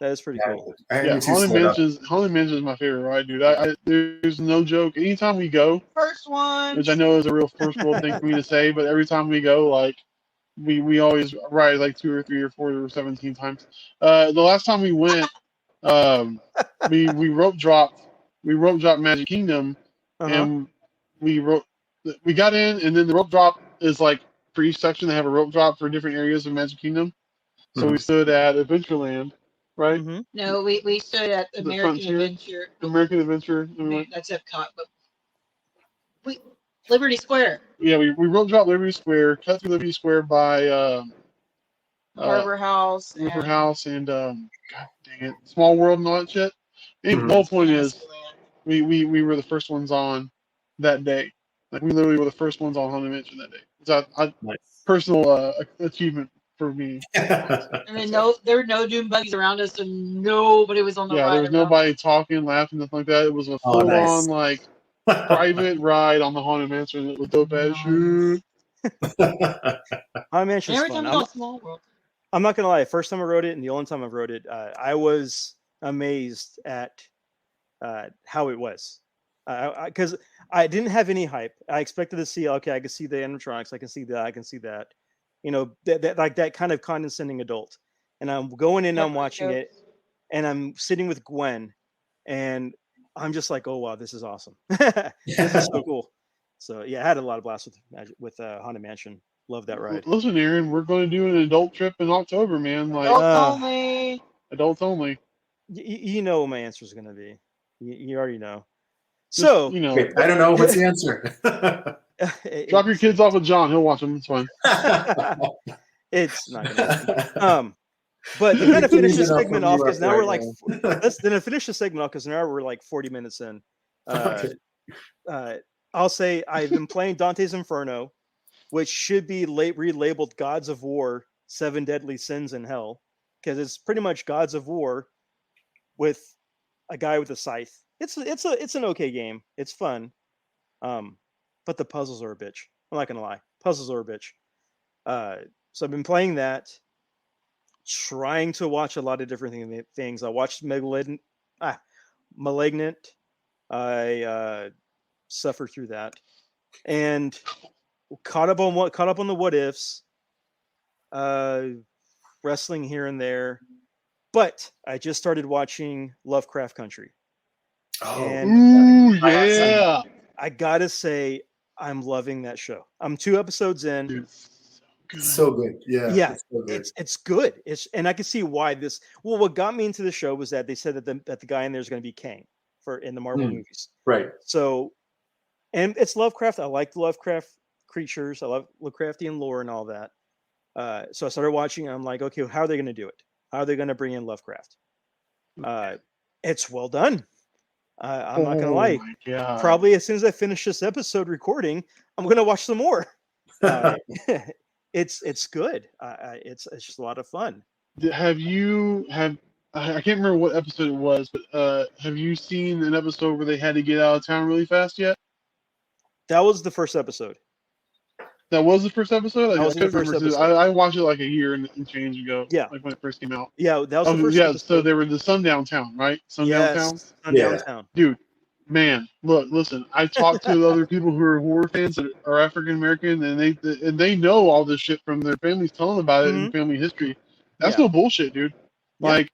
That is pretty cool. Yeah, Haunted Mansion is my favorite ride, dude. There's no joke. Anytime we go, First one. which I know is a real first world thing for me to say, but every time we go, like we always ride like 2 or 3 or 4 or 17 times. The last time we went, we rope dropped Magic Kingdom, and we got in, and then the rope drop is like for each section they have a rope drop for different areas of Magic Kingdom. So we stood at Adventureland, right? Mm-hmm. No, we stood at The American Frontier? Adventure. American Adventure. That's Epcot, but Liberty Square. Yeah, we rope dropped Liberty Square, cut through Liberty Square by Harbor House. River House and God dang it, Small World and all that shit. And the whole point is, we were the first ones on that day. Like we literally were the first ones on Haunted Mansion that day. It's Nice. personal achievement for me. And then there were no dune buggies around us, and nobody was on the ride. There was nobody talking, laughing, nothing like that. It was a full on like private ride on the Haunted Mansion. It was dope as shit. Haunted Mansion's Every fun. time you go to Small World. I'm not gonna lie. First time I rode it, and the only time I've rode it, I was amazed at how it was, because I didn't have any hype. I expected to see, okay, I can see the animatronics, I can see that, I can see that, you know, that like that kind of condescending adult. And I'm going in, I'm watching it, and I'm sitting with Gwen, and I'm just like, oh wow, this is awesome. This is so cool. So yeah, I had a lot of blast with Haunted Mansion. Love that ride. Listen, Aaron, we're going to do an adult trip in October, man. Like adults only. You know what my answer is going to be. You already know. So you know, Wait, I don't know what's the answer. drop your kids off with John. He'll watch them. It's fine. It's not going to happen. But to kind of finish this segment off, because now we're like, then finish the segment off because now we're like 40 minutes in. I'll say I've been playing Dante's Inferno, which should be relabeled Gods of War: 7 Deadly Sins in Hell, because it's pretty much Gods of War with a guy with a scythe. It's an okay game. It's fun, but the puzzles are a bitch. I'm not gonna lie, puzzles are a bitch. So I've been playing that, trying to watch a lot of different things. I watched Malignant. I suffered through that, and caught up on the what ifs, wrestling here and there, but I just started watching Lovecraft Country. Ooh, yeah! I gotta say, I'm loving that show. I'm 2 episodes in. Dude, so good. Yeah. It's good. And I can see why this. Well, what got me into the show was that they said that the guy in there is going to be Kang in the Marvel movies. Right. So, and it's Lovecraft. I like the Lovecraft creatures. I love Lovecraftian lore and all that. So I started watching. And I'm like, okay, how are they going to do it? How are they going to bring in Lovecraft? It's well done. I'm not gonna lie. Probably as soon as I finish this episode recording, I'm gonna watch some more. It's good. It's just a lot of fun. I can't remember what episode it was, but have you seen an episode where they had to get out of town really fast yet? That was the first episode. That was the first episode? That was the first episode. I watched it like a year and change ago. Yeah. Like when it first came out. Yeah, that was the first episode. So they were in the Sundown Town, right? Sundown Town? Sundown Town. Dude, man, listen, I talked to other people who are horror fans that are African American, and they know all this shit from their families telling about it in family history. That's no bullshit, dude. Yeah. Like,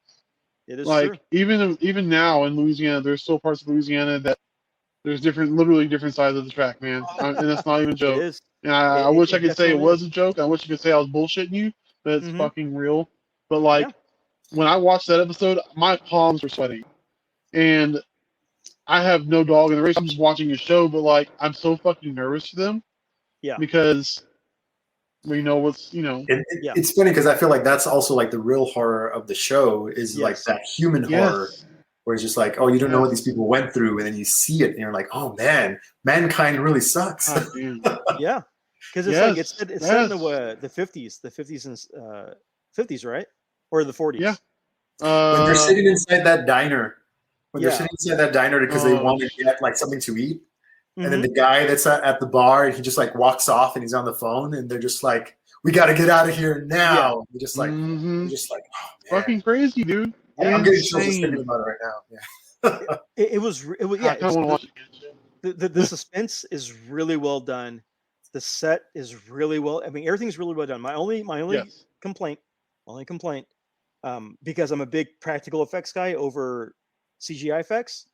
it is like true. even now in Louisiana, there's still parts of Louisiana that there's literally different sides of the track, man. And that's not even a joke. It is. And I wish I could say it was a joke. I wish I could say I was bullshitting you, but it's fucking real. But like, when I watched that episode, my palms were sweating, and I have no dog in the race. I'm just watching a show, but like, I'm so fucking nervous for them. Yeah. Because we know it's funny because I feel like that's also like the real horror of the show is like that human horror. Where it's just like, oh, you don't know what these people went through, and then you see it, and you're like, oh man, mankind really sucks. Yeah, because it's like it's set in the 50s, and 50s, right, or the 40s. When they're sitting inside that diner, Yeah. they're sitting inside that diner because they want to get like something to eat, and then the guy that's at the bar, he just like walks off and he's on the phone, and they're just like, "We got to get out of here now." Yeah. You're just like, oh, man. Fucking crazy, dude. I'm getting chills just Insane. thinking about it right now. Yeah. It was I yeah. kind of want to watch it. The suspense is really well done. The set is really well. I mean, everything's really well done. My only Yes. complaint, because I'm a big practical effects guy over CGI effects.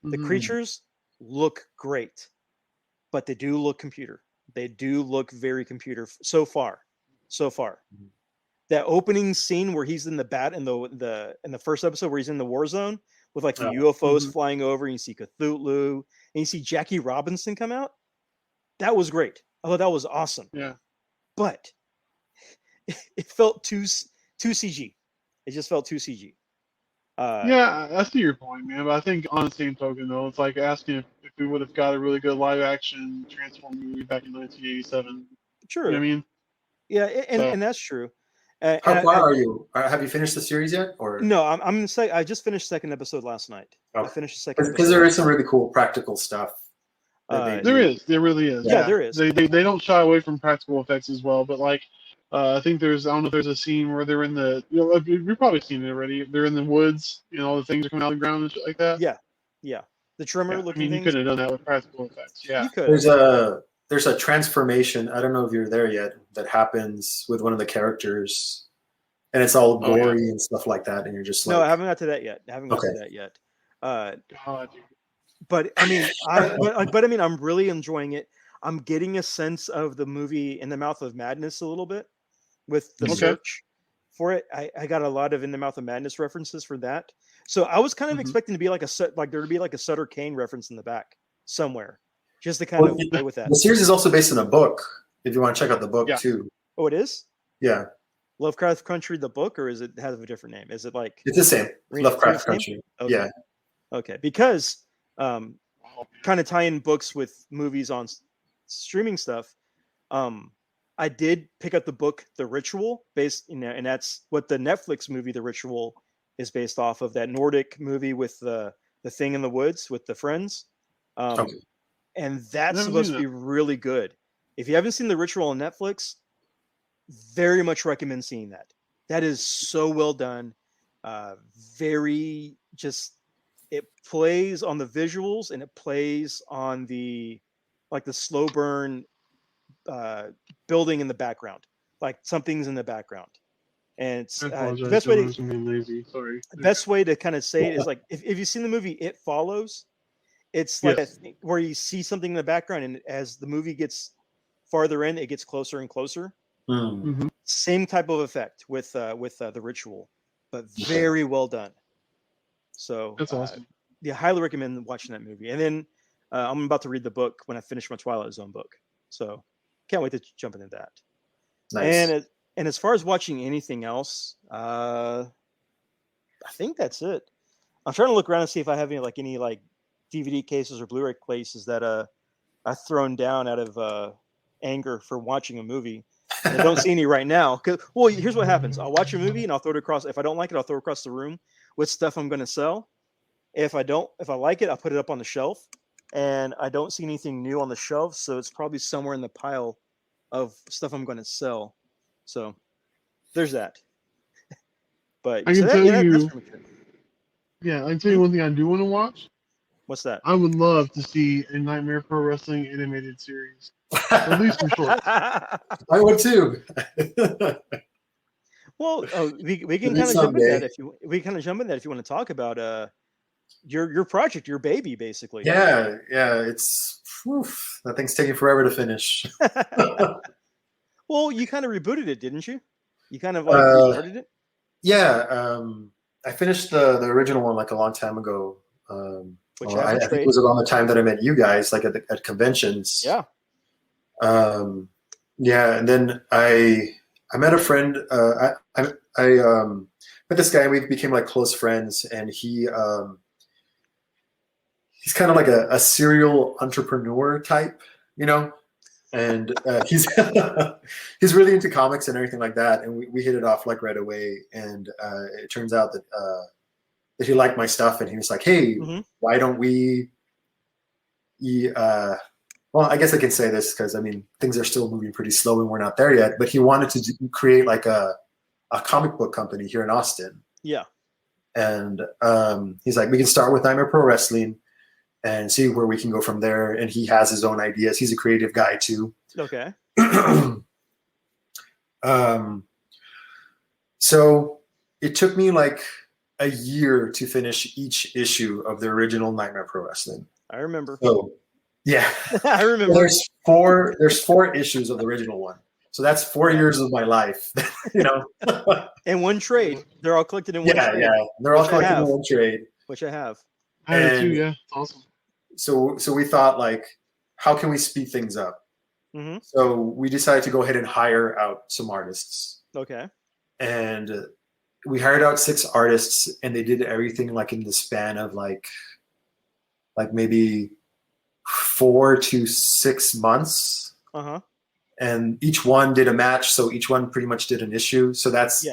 The creatures look great, but they do look computer. They do look very computer so far. That opening scene where he's in the in the first episode where he's in the war zone with like the UFOs flying over, and you see Cthulhu, and you see Jackie Robinson come out. That was great. I thought that was awesome. Yeah. But it felt too CG. It just felt too CG. Yeah, I see your point, man. But I think on the same token, though, it's like asking if we would have got a really good live action Transform movie back in 1987. True. You know what I mean? Yeah, and that's true. How far are you? Have you finished the series yet? Or no? I'm gonna say I just finished second episode last night. Okay. I finished the second because there is some really cool practical stuff. There really is. Yeah, there is. They don't shy away from practical effects as well, but like I think I don't know if there's a scene where they're in the you've probably seen it already. They're in the woods, all the things are coming out of the ground and shit like that. Yeah. The trimmer looking. I mean, you could have done that with practical effects. Yeah, you could. There's a transformation. I don't know if you're there yet. That happens with one of the characters, and it's all gory and stuff like that. And you're just like, no, I haven't got to that yet. But I mean, I'm really enjoying it. I'm getting a sense of the movie In the Mouth of Madness a little bit with the search for it. I got a lot of In the Mouth of Madness references for that. So I was kind of expecting to be there to be like a Sutter Kane reference in the back somewhere, just to kind of play with that. The series is also based on a book. If you want to check out the book too. Oh, it is? Yeah. Lovecraft Country, the book, or is it have a different name? Is it like it's the same? Lovecraft Country. Okay. Yeah. Okay, because kind of tying books with movies on streaming stuff. I did pick up the book The Ritual, and that's what the Netflix movie The Ritual is based off of, that Nordic movie with the thing in the woods with the friends. And that's supposed to be really good. If you haven't seen The Ritual on Netflix, very much recommend seeing that. That is so well done. Very just, it plays on the visuals and it plays on the slow burn building in the background, like something's in the background. And it's the best way to kind of say it is like if you've seen the movie It Follows, it's like where you see something in the background, and as the movie gets farther in, it gets closer and closer. Same type of effect with The Ritual, but very well done. So that's awesome. Yeah, highly recommend watching that movie. And then I'm about to read the book when I finish my Twilight Zone book, so can't wait to jump into that. Nice. And as far as watching anything else, I think that's it. I'm trying to look around and see if I have any DVD cases or Blu-ray cases that I've thrown down out of anger for watching a movie. I don't see any right now. Well, here's what happens. I'll watch a movie and I'll throw it across. If I don't like it, I'll throw it across the room with stuff I'm going to sell. If I like it, I'll put it up on the shelf. And I don't see anything new on the shelf, so it's probably somewhere in the pile of stuff I'm going to sell. So there's that. But I can tell you. Yeah, I can tell you one thing I do want to watch. What's that? I would love to see a Nightmare Pro Wrestling animated series. At least some shorts. I would too. Well, we can kind of jump in that if you want to talk about your project, your baby, basically. Yeah, it's that thing's taking forever to finish. Well, you kind of rebooted it, didn't you? You kind of restarted it. Yeah, I finished the original one like a long time ago. I think it was around the time that I met you guys, like at conventions. Yeah. And then I met a friend. I met this guy, and we became like close friends. And he's kind of like a serial entrepreneur type, and he's he's really into comics and everything like that. And we hit it off like right away. And it turns out that he liked my stuff, and he was like, "Hey, why don't we?" Well, I guess I can say this because I mean things are still moving pretty slow, and we're not there yet. But he wanted to create like a comic book company here in Austin. Yeah. And he's like, we can start with Nightmare Pro Wrestling and see where we can go from there. And he has his own ideas. He's a creative guy too. Okay. So it took me like a year to finish each issue of the original Nightmare Pro Wrestling. I remember. So yeah. I remember. There's four issues of the original one. So that's 4 years of my life, you know. In one trade. They're all collected in one trade. Yeah. They're all collected in one trade. Which I have. I have too, yeah. It's awesome. So we thought like, how can we speed things up? Mm-hmm. So we decided to go ahead and hire out some artists. Okay. And we hired out 6 artists, and they did everything like in the span of like maybe 4 to 6 months. Uh-huh. And each one did a match, so each one pretty much did an issue. So that's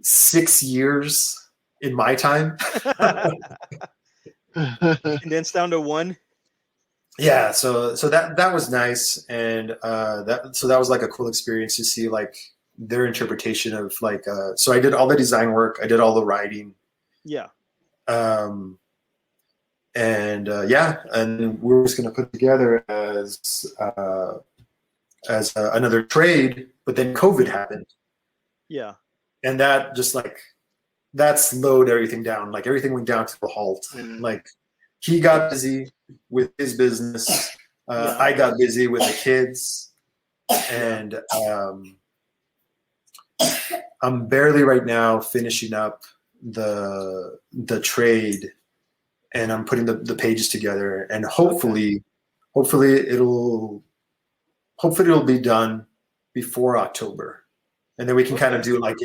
6 years in my time. Condensed down to 1. Yeah, so that was nice, and that was like a cool experience to see like their interpretation of like. So I did all the design work, I did all the writing. Yeah. And we were just gonna put together as another trade, but then COVID happened. Yeah. And that just like that slowed everything down. Like everything went down to a halt. And like he got busy with his business. I got busy with the kids, and I'm barely right now finishing up the trade, and I'm putting the pages together, and hopefully it'll be done before October, and then we can kind of do like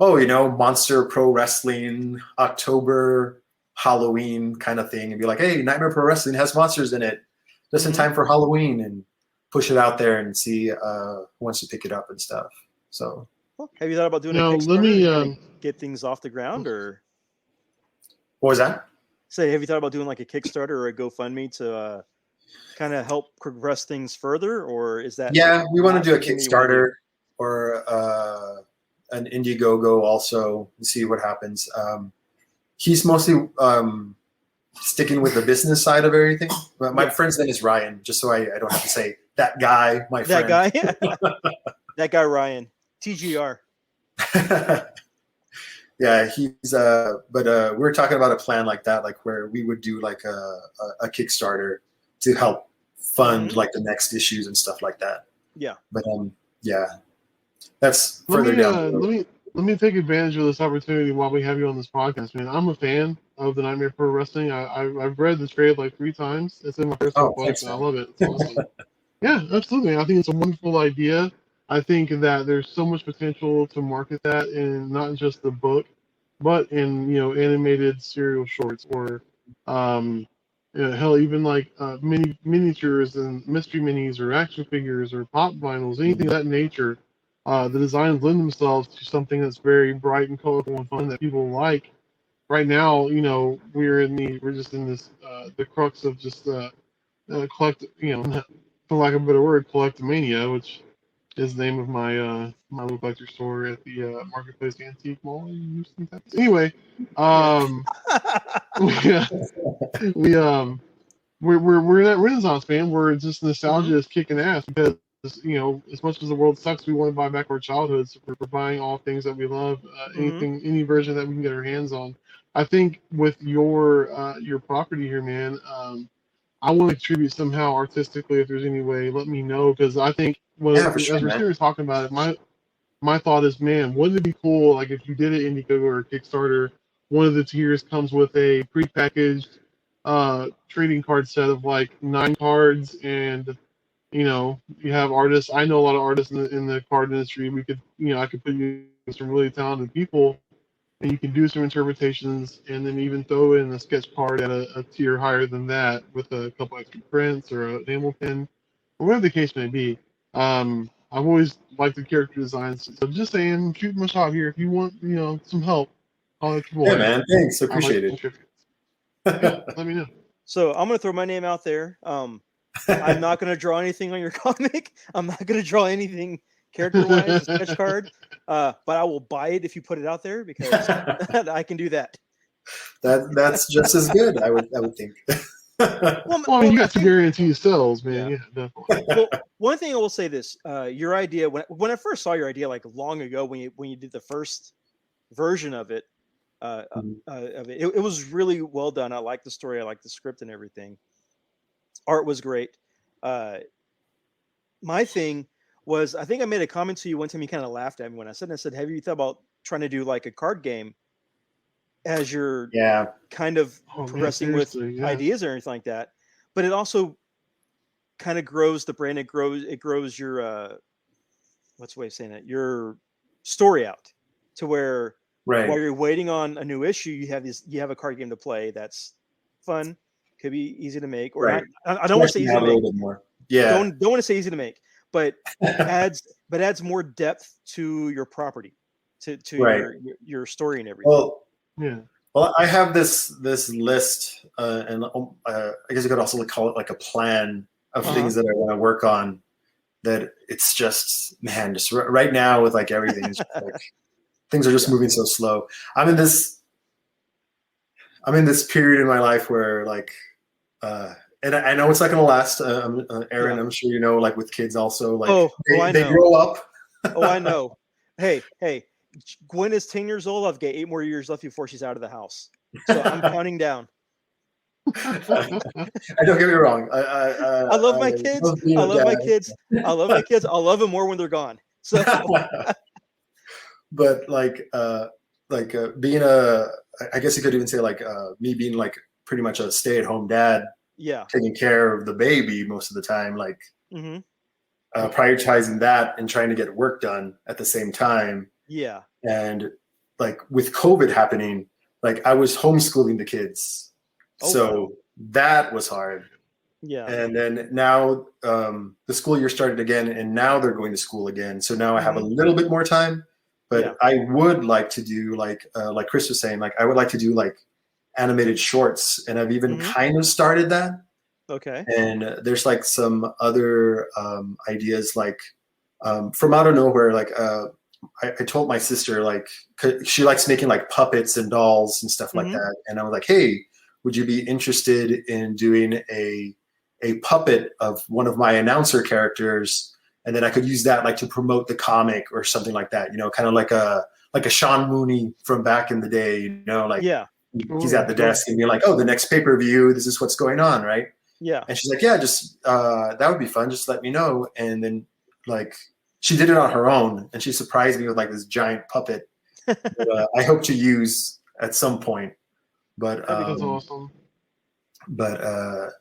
Monster Pro Wrestling October Halloween kind of thing, and be like, hey, Nightmare Pro Wrestling has monsters in it just in time for Halloween, and push it out there and see who wants to pick it up and stuff. So have you thought about doing a Kickstarter? Let me get things off the ground, or what was that? Say, have you thought about doing like a Kickstarter or a GoFundMe to kind of help progress things further, or is that? Yeah, we want to do a Kickstarter or an Indiegogo also and see what happens. He's mostly sticking with the business side of everything. But my friend's name is Ryan, just so I don't have to say that guy, my friend. That guy? That guy, Ryan. TGR. Yeah, he's but we were talking about a plan like that, like where we would do like a Kickstarter to help fund like the next issues and stuff like that. Yeah. But that's further down. Let me take advantage of this opportunity while we have you on this podcast, man. I'm a fan of the Nightmare Pro Wrestling. I've read the trade like 3 times. It's in my personal book, and I love it. It's awesome. Yeah, absolutely. I think it's a wonderful idea. I think that there's so much potential to market that in not just the book, but in animated serial shorts or hell, even like miniatures and mystery minis or action figures or pop vinyls, anything of that nature. The designs lend themselves to something that's very bright and colorful and fun that people like. Right now, we're just in this the crux of just collect, for lack of a better word, collectomania, which is the name of my my little collector store at the Marketplace Antique Mall in Houston, Texas. Anyway, we're in that renaissance, man. Where just nostalgia is kicking ass because as much as the world sucks, we want to buy back our childhoods. We're buying all things that we love, any version that we can get our hands on. I think with your property here, man, I want to contribute somehow artistically. If there's any way, let me know, because I think as we're sitting talking about it, my thought is, man, wouldn't it be cool like if you did an Indiegogo or a Kickstarter, one of the tiers comes with a prepackaged trading card set of like 9 cards, and you have artists. I know a lot of artists in the card industry. We could, I could put you with some really talented people, and you can do some interpretations, and then even throw in a sketch card at a tier higher than that with a couple extra prints or an enamel pin. whatever the case may be. I've always liked the character designs. So just saying, shoot my shot here. If you want, some help, I'll let you Yeah, boy. man. Thanks. I'd like Appreciate to it. contribute. Yeah, let me know. So I'm gonna throw my name out there. I'm not gonna draw anything on your comic. I'm not gonna draw anything character-wise, a sketch card. But I will buy it if you put it out there because I can do that. That's just as good, I would think. Well, I mean, you got to guarantee sales, man. Yeah. Yeah, definitely. Well, one thing I will say this: your idea when I first saw your idea, like long ago, when you did the first version of it, it was really well done. I liked the story, I liked the script and everything. Art was great. My thing was, I think I made a comment to you one time. You kind of laughed at me when I said, "Have you thought about trying to do like a card game as you're kind of progressing with ideas or anything like that?" But it also kind of grows the brand. It grows your what's the way of saying it? Your story out to where while you're waiting on a new issue, you have a card game to play that's fun, could be easy to make, or not. I don't want to say easy to make. More. Yeah. Don't want to say easy to make, but adds more depth to your property, to your story and everything. Well, Well, I have this list, and I guess you could also call it like a plan of things that I want to work on. That it's just, man, just right now with like everything, it's just like things are just moving so slow. I'm in this period in my life where like, and I know it's not going to last. Aaron, I'm sure you know, like with kids also, like they grow up. I know. Hey, Gwen is 10 years old. I've got 8 more years left before she's out of the house. So I'm counting down. Don't get me wrong. I love my kids. I love my kids. I love my kids. I'll love them more when they're gone. So, but being I guess you could even say like me being like pretty much a stay-at-home dad. Yeah. Taking care of the baby most of the time, like prioritizing that and trying to get work done at the same time. Yeah. And like with COVID happening, like I was homeschooling the kids. So that was hard. Yeah. And then now the school year started again, and now they're going to school again. So now I have a little bit more time, but I would like to do like Chris was saying, like I would like to do like animated shorts, and I've even kind of started that. Okay. And there's like some other ideas, like from out of nowhere, like I told my sister, like she likes making like puppets and dolls and stuff like that, and I was like, hey, would you be interested in doing a puppet of one of my announcer characters, and then I could use that like to promote the comic or something like that, you know, kind of like a Sean Mooney from back in the day, you know, like he's at the desk and being like, oh, the next pay-per-view, this is what's going on, right? Yeah. And she's like, yeah, just that would be fun, just let me know. And then like she did it on her own, and she surprised me with like this giant puppet that I hope to use at some point. But that's awesome. But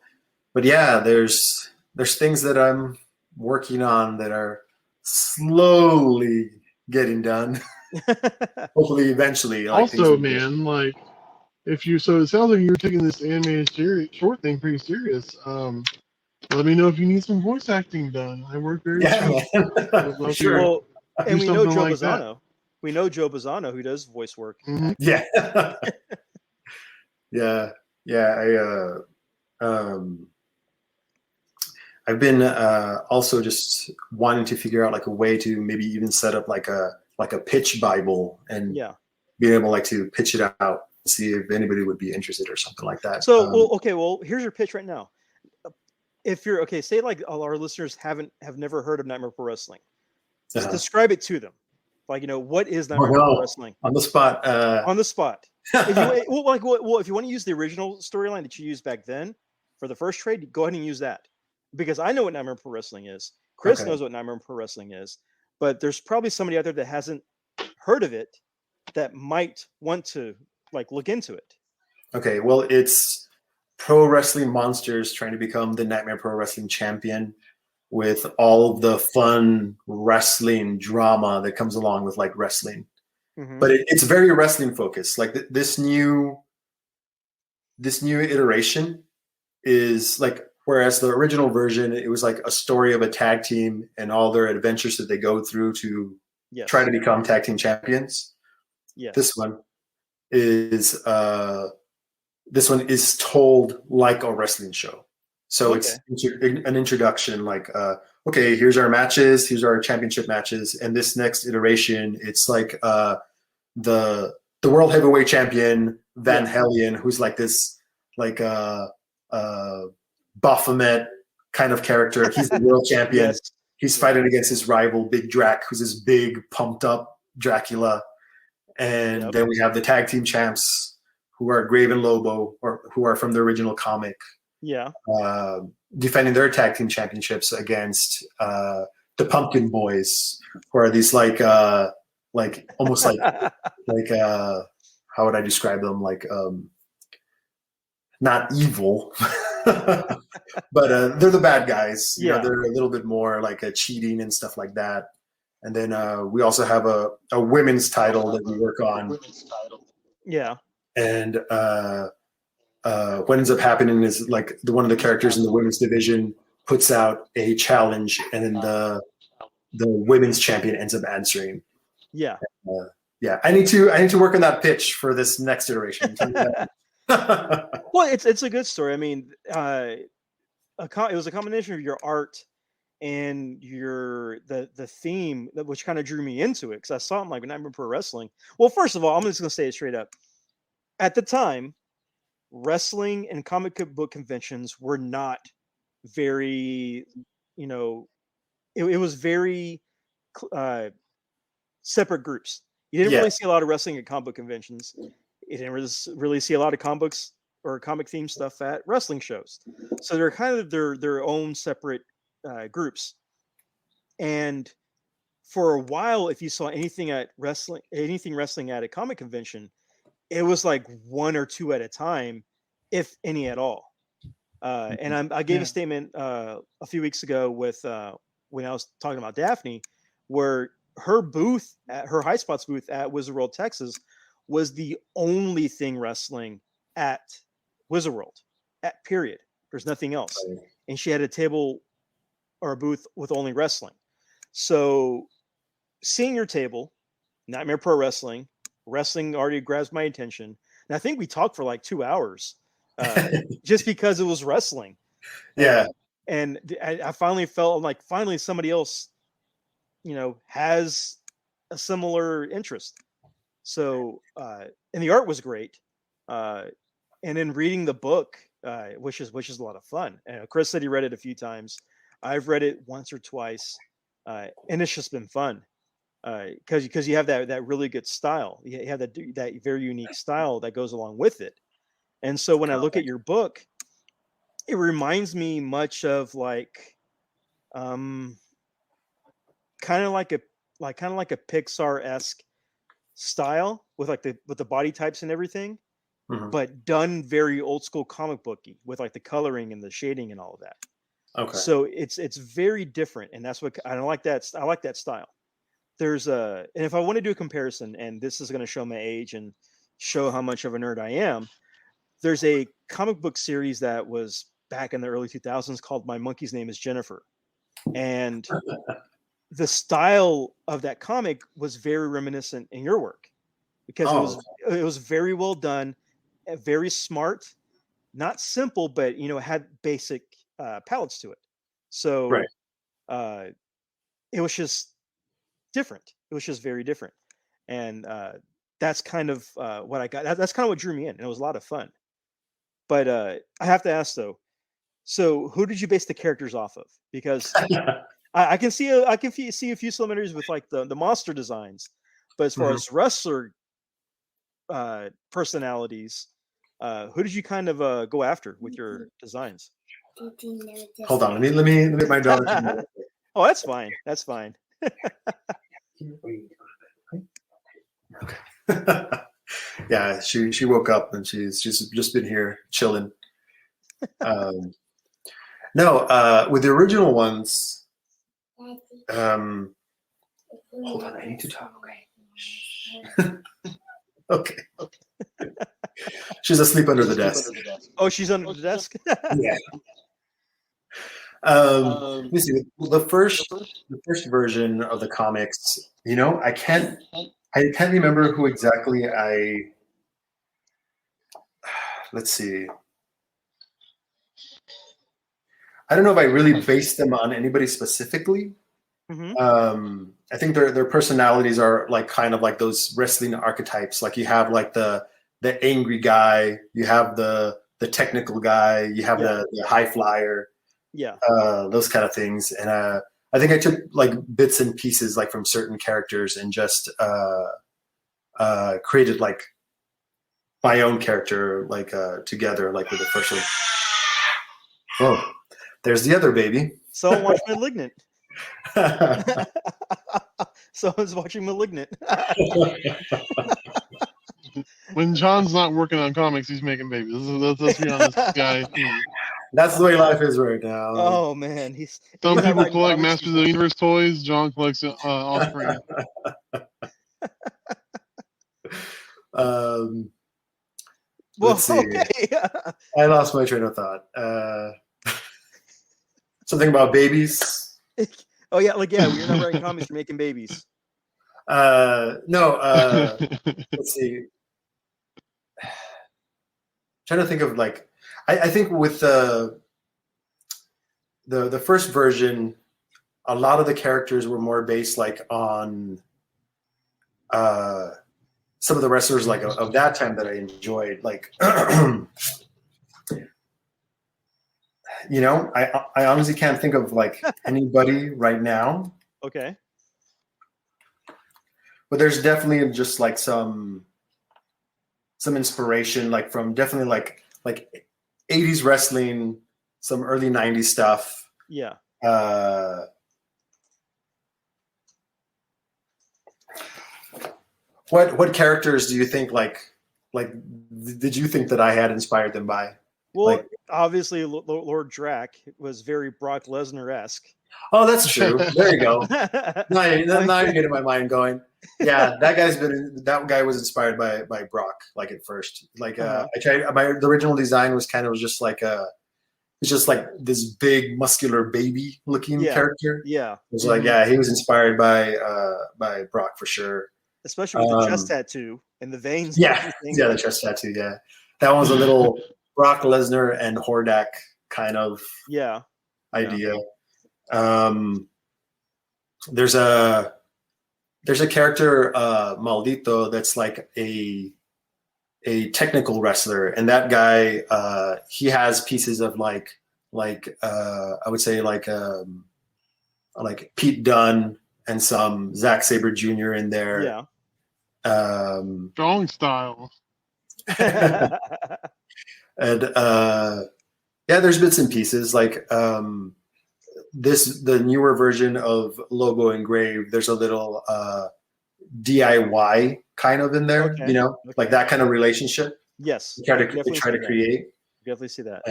yeah, there's things that I'm working on that are slowly getting done. Hopefully, eventually. Also, man, like so it sounds like you're taking this animated short thing pretty serious. Let me know if you need some voice acting done. I work very sure. Well, and we know Joe Bazzano. We know Joe Bazzano, who does voice work. Yeah. Yeah. I've been also just wanting to figure out like a way to maybe even set up like a pitch Bible and being able like to pitch it out and see if anybody would be interested or something like that. So, well, here's your pitch right now. If you're say like all our listeners have never heard of Nightmare Pro Wrestling, just describe it to them. Like, you know, what is Nightmare Pro Wrestling? On the spot. On the spot. If you want to use the original storyline that you used back then for the first trade, go ahead and use that, because I know what Nightmare Pro Wrestling is. Chris knows what Nightmare Pro Wrestling is, but there's probably somebody out there that hasn't heard of it that might want to like look into it. Okay, well, it's pro wrestling monsters trying to become the Nightmare Pro Wrestling champion, with all of the fun wrestling drama that comes along with like wrestling. But it's very wrestling focused. Like this new iteration is like, Whereas the original version, it was like a story of a tag team and all their adventures that they go through to try to become tag team champions. Yes. This one is told like a wrestling show. So it's an introduction, like, okay, here's our matches, here's our championship matches, and this next iteration, it's like the world heavyweight champion Van Halen, who's like this, like Baphomet kind of character. He's the world champion. Yes. He's fighting against his rival, Big Drac, who's this big, pumped up Dracula. And then we have the tag team champs, who are Grave and Lobo, or who are from the original comic. Yeah. Defending their tag team championships against the Pumpkin Boys, who are these like almost like how would I describe them? Like not evil, but they're the bad guys. You know, they're a little bit more like cheating and stuff like that. And then we also have a women's title that we work on. Yeah. And what ends up happening is like one of the characters in the women's division puts out a challenge, and then the women's champion ends up answering. Yeah. Yeah. I need to work on that pitch for this next iteration. Well, it's a good story. I mean, it was a combination of your art and the theme, which kind of drew me into it, because I saw it like Nightmare Pro Wrestling. Well, first of all, I'm just gonna say it straight up. At the time, wrestling and comic book conventions were not very, it was very separate groups. You didn't really see a lot of wrestling at comic book conventions. You didn't really see a lot of comic books or comic themed stuff at wrestling shows. So they're kind of their own separate groups. And for a while, if you saw anything wrestling at a comic convention, it was like one or two at a time, if any at all. And I gave a statement a few weeks ago with when I was talking about Daphne, where her booth at her High Spots booth at Wizard World, Texas, was the only thing wrestling at Wizard World. At period. There's nothing else. And she had a table or a booth with only wrestling. So seeing your table, Nightmare Pro Wrestling already grabs my attention. And I think we talked for like 2 hours just because it was wrestling. Yeah. And I finally felt like somebody else, has a similar interest. So, and the art was great. And then reading the book, which is a lot of fun. And Chris said he read it a few times. I've read it once or twice, and it's just been fun. Because you have that really good style. You have that very unique style that goes along with it. And so when I look at your book, it reminds me much of like, kind of like a Pixar-esque style with the body types and everything, but done very old school comic booky with like the coloring and the shading and all of that. Okay. So it's very different, and that's what I like that. I like that style. And if I want to do a comparison, and this is going to show my age and show how much of a nerd I am, there's a comic book series that was back in the early 2000s called My Monkey's Name is Jennifer. And the style of that comic was very reminiscent in your work, because it was very well done, very smart, not simple, but had basic palettes to it. So it was just different. It was just very different. And that's kind of what I got. That's kind of what drew me in, and it was a lot of fun. But I have to ask though, so who did you base the characters off of? Because I can see a few similarities with like the monster designs, but as far as wrestler personalities, who did you kind of go after with your designs? Hold on, let me get my daughter. Oh, that's fine. That's fine. Okay. Yeah, she woke up and she's just been here chilling. No, with the original ones, hold on, I need to talk. Okay. She's asleep under the desk. Oh, she's under the desk? Yeah. Let me see. The first version of the comics. I can't remember who exactly I. Let's see. I don't know if I really based them on anybody specifically. Mm-hmm. I think their personalities are like kind of like those wrestling archetypes. Like you have like the angry guy, you have the technical guy, you have the high flyer. Yeah. Those kind of things. And I think I took like bits and pieces like from certain characters and just created like my own character like together like with the first one. Oh, there's the other baby. Someone watch Malignant. Someone's watching Malignant. When John's not working on comics, he's making babies. Let's be honest, guy. That's the way life is right now. Oh man, Some he's people collect Masters of the Universe toys. John collects offspring. Let's see. Okay. I lost my train of thought. Something about babies. Oh yeah, when you're not writing comics, you're making babies. No. Let's see. Trying to think of like, I think with the first version, a lot of the characters were more based like on some of the wrestlers like of that time that I enjoyed. Like, I honestly can't think of like anybody right now. Okay. But there's definitely just like some inspiration, like from definitely like 80s wrestling, some early 90s stuff. Yeah. What characters do you think like did you think that I had inspired them by? Well, obviously, Lord Drac was very Brock Lesnar-esque. Oh, that's true. There you go. Now you're getting my mind going. Yeah, that guy was inspired by Brock, like at first. Like I tried the original design was kind of just like it's just like this big muscular baby looking character. Yeah. It was like, he was inspired by Brock for sure. Especially with the chest tattoo and the veins. Yeah, the chest tattoo, yeah. That one's a little Brock Lesnar and Hordak kind of idea. There's a character Maldito that's like a technical wrestler, and that guy he has pieces of like I would say like Pete Dunne and some Zack Sabre Jr. in there. Yeah. Strong style. And there's bits and pieces like the newer version of Logo Engraved. There's a little DIY kind of in there, like that kind of relationship. Yes, they try to create. Definitely see that.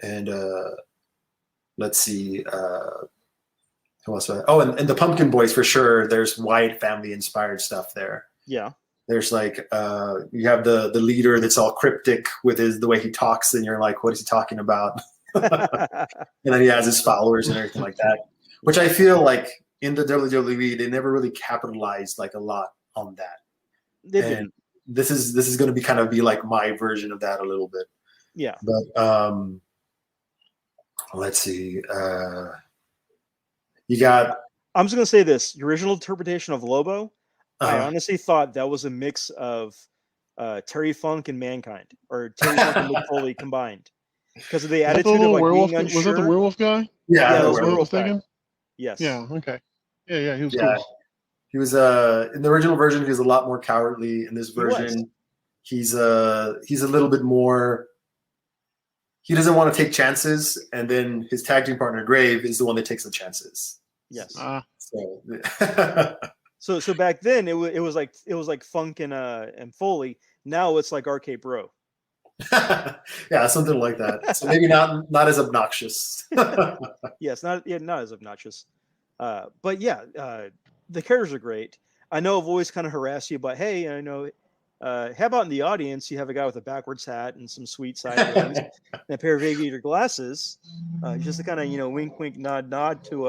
And let's see. Who else? And the Pumpkin Boys for sure. There's Wyatt family inspired stuff there. Yeah. There's like you have the leader that's all cryptic with the way he talks, and you're like, what is he talking about? And then he has his followers and everything like that, which I feel like in the WWE they never really capitalized like a lot on that. They didn't. This is going to be kind of like my version of that a little bit. Yeah. But let's see. You got. I'm just going to say this: your original interpretation of Lobo. Uh-huh. I honestly thought that was a mix of Terry Funk and Mankind, or Terry Funk and Mick Foley combined, because of the attitude of like being unsure. Was that the werewolf guy? Yeah, that the was werewolf guy. Yes. Yeah. Okay. Yeah. He was cool. He was in the original version. He was a lot more cowardly. In this version, he's a little bit more. He doesn't want to take chances, and then his tag team partner Grave is the one that takes the chances. Yes. So back then it was like Funk and Foley. Now it's like RK Bro. Yeah, something like that. So maybe not as obnoxious. Yes, not as obnoxious. But the characters are great. I know I've always kind of harassed you, but hey, I know How about in the audience, you have a guy with a backwards hat and some sweet sideburns and a pair of aviator glasses, just to kind of, wink, wink, nod, nod to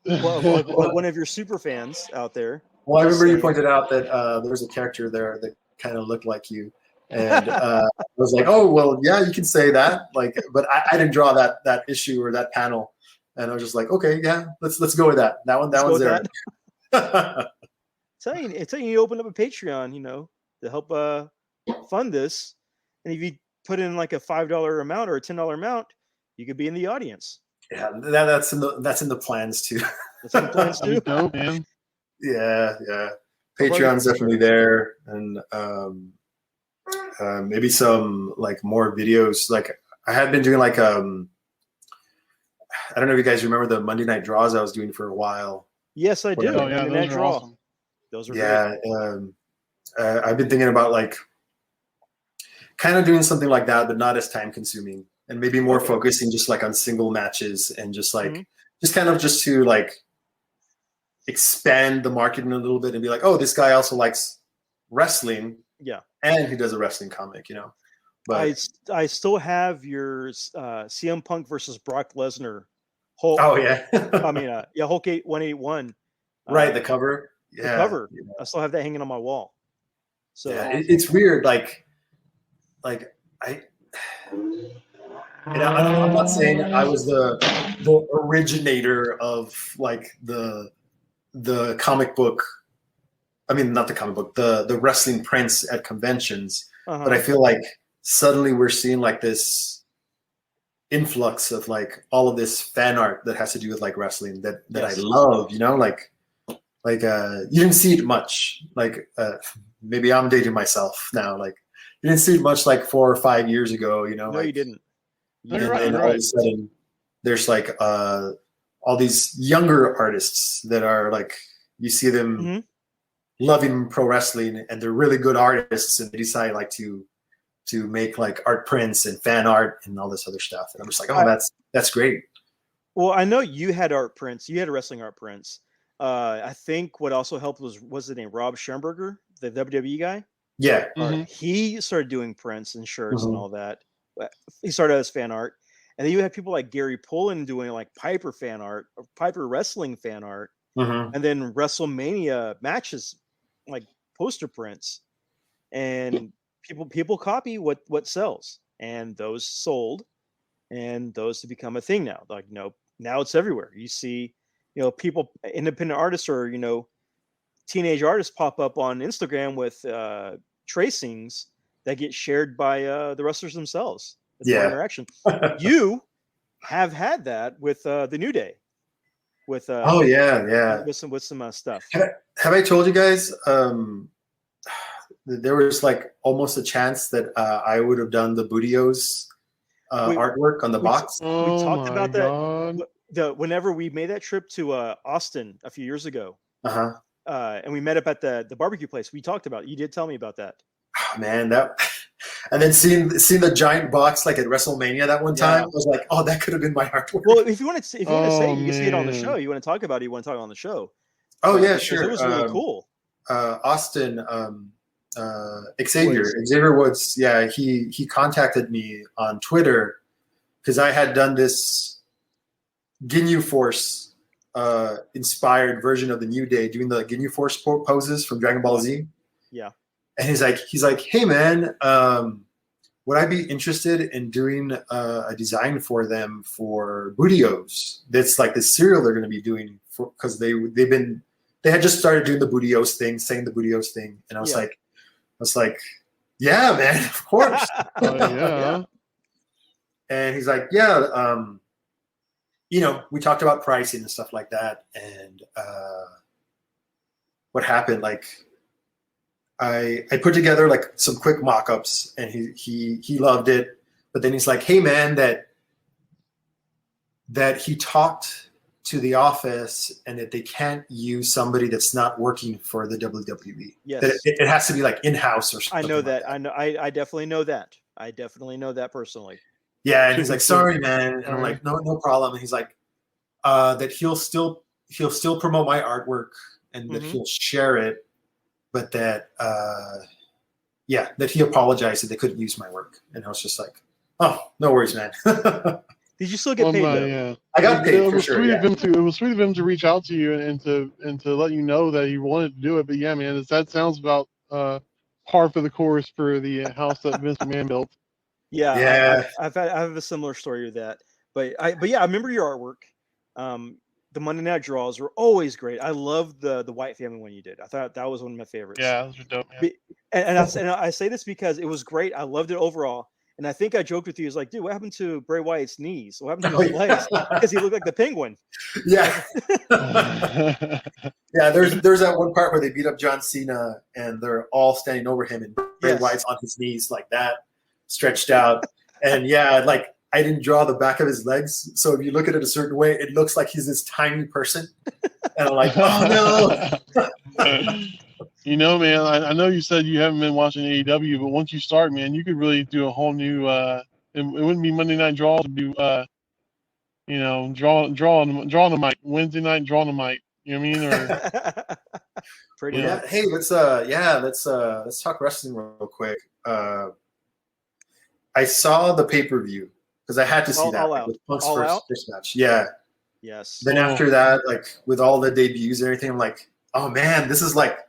like one of your super fans out there. Well, I Just remember you saying. pointed out that there's a character there that kind of looked like you, and I was like, oh, well, yeah, you can say that. Like, but I didn't draw that issue or that panel, and I was just like, okay, yeah, let's go with that. That one's there. It's telling you open up a Patreon, to help fund this, and if you put in like a $5 amount or a $10 amount, you could be in the audience. Yeah, that's in the plans too. That's in the plans too. Dope, man. Yeah. Patreon's definitely there, and maybe some like more videos. Like I had been doing like I don't know if you guys remember the Monday night draws I was doing for a while. Yes, I do. Oh, yeah, Monday those are draw. awesome. Those are great. I've been thinking about like kind of doing something like that, but not as time consuming, and maybe more focusing just like on single matches and just like just to like expand the market a little bit and be like, oh, this guy also likes wrestling, and he does a wrestling comic, But I still have your CM Punk versus Brock Lesnar Hulk. Oh yeah, I mean, Hulk 181. Right, the cover. Yeah, the cover. I still have that hanging on my wall. So it's weird. Like I'm not saying I was the originator of like the comic book. I mean, not the comic book, the wrestling prints at conventions. But I feel like suddenly we're seeing like this influx of like all of this fan art that has to do with like wrestling that I love. Like you didn't see it much. Like maybe I'm dating myself now. Like you didn't see it much like 4 or 5 years ago. No, like, you didn't. And all of a sudden, there's like all these younger artists that are like, you see them loving pro wrestling, and they're really good artists, and they decide like to make like art prints and fan art and all this other stuff. And I'm just like, oh, that's great. Well, I know you had art prints. You had wrestling art prints. I think what also helped was the name Rob Schemberger, the WWE guy. Yeah. He started doing prints and shirts and all that. He started as fan art, and then you have people like Gary Pullen doing like Piper fan art, or Piper wrestling fan art, and then WrestleMania matches, like poster prints, and people copy what sells, and those sold, and those to become a thing now. Like now it's everywhere. You see, people, independent artists or teenage artists pop up on Instagram with tracings that get shared by the wrestlers themselves. It's more interaction. You have had that with the New Day. With with some stuff. Have I told you guys? There was like almost a chance that I would have done the Bootios artwork on the box. We talked about that. Whenever we made that trip to Austin a few years ago, and we met up at the barbecue place, we talked about it. You did tell me about that. Oh, man, and then seeing the giant box like at WrestleMania that one time, I was like, oh, that could have been my artwork. Well, if you want to say, you can see it on the show. You want to talk about it, you want to talk on the show. Oh yeah, sure. It was really cool. Austin, Xavier Woods. Yeah, he contacted me on Twitter because I had done this Ginyu Force inspired version of the New Day, doing the Ginyu Force poses from Dragon Ball Z. Yeah. And he's like, hey man, would I be interested in doing a design for them for Bootios? That's like the cereal they're going to be doing because they had just started doing the Bootios thing, saying the Bootios thing, and I was like, yeah, man, of course. Yeah. And he's like, yeah, we talked about pricing and stuff like that, and what happened, like. I put together like some quick mock-ups, and he loved it. But then he's like, hey man, that he talked to the office and that they can't use somebody that's not working for the WWE. Yes. That it has to be like in-house or something. I know that. Like that. I definitely know that. I definitely know that personally. Yeah, and he's like, sorry man. And I'm like, no problem. And he's like, that he'll still promote my artwork and that he'll share it. But that yeah, that he apologized that they couldn't use my work, and I was just like, oh, no worries, man. Did you still get paid though? I got paid It for was sure. sweet Yeah. of him to. It was sweet of him to reach out to you and to let you know that he wanted to do it. But yeah, man, that sounds about par for the course for the house that Vince McMahon built. Yeah, Yeah. I have a similar story to that. But yeah, I remember your artwork. The Monday Night Draws were always great. I loved the White Family one you did. I thought that was one of my favorites. Yeah, those are dope, man. And I say this because it was great. I loved it overall. And I think I joked with you. It's like, dude, what happened to Bray Wyatt's knees? What happened to his legs? Because he looked like the Penguin. Yeah. Yeah, there's that one part where they beat up John Cena and they're all standing over him and Bray Wyatt's on his knees like that, stretched out. And yeah, like I didn't draw the back of his legs. So if you look at it a certain way, it looks like he's this tiny person. And I'm like, oh no. You know, man, I know you said you haven't been watching AEW, but once you start, man, you could really do a whole new it wouldn't be Monday Night Draw, it'd be you know, drawing the mic. Wednesday night drawing the mic. You know what I mean? Or pretty yeah. much. Hey, let's talk wrestling real quick. I saw the pay-per-view because I had to see that with Punk's first match. Yeah. Yes. Then after that, like with all the debuts and everything, I'm like, oh man, this is like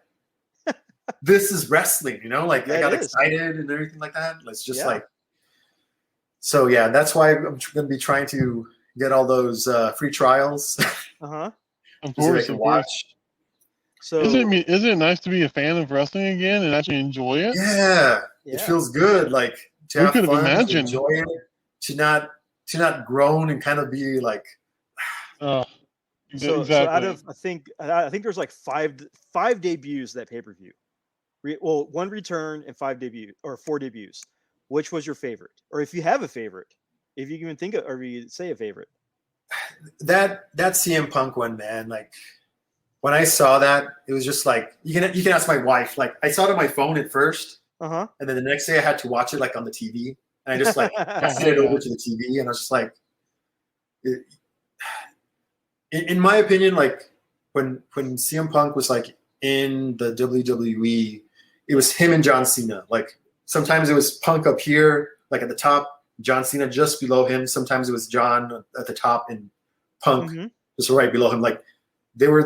this is wrestling, you know? Like I got excited and everything like that. It's just like so yeah, that's why I'm gonna be trying to get all those free trials. Of so course, I can watch. So isn't it nice to be a fan of wrestling again and actually enjoy it? Yeah. It feels good. Like to have fun, to enjoy it, to not groan and kind of be like So out of I think there's like five debuts that pay-per-view. Well, one return and 4 debuts. Which was your favorite? Or if you have a favorite, if you can even think of or you say a favorite. That CM Punk one, man, like when I saw that, it was just like you can ask my wife. Like I saw it on my phone at first, and then the next day I had to watch it like on the TV, and I just like passed it over to the TV, and I was just like, in my opinion, like when CM Punk was like in the WWE, it was him and John Cena. Like sometimes it was Punk up here, like at the top, John Cena just below him. Sometimes it was John at the top and Punk just right below him. Like they were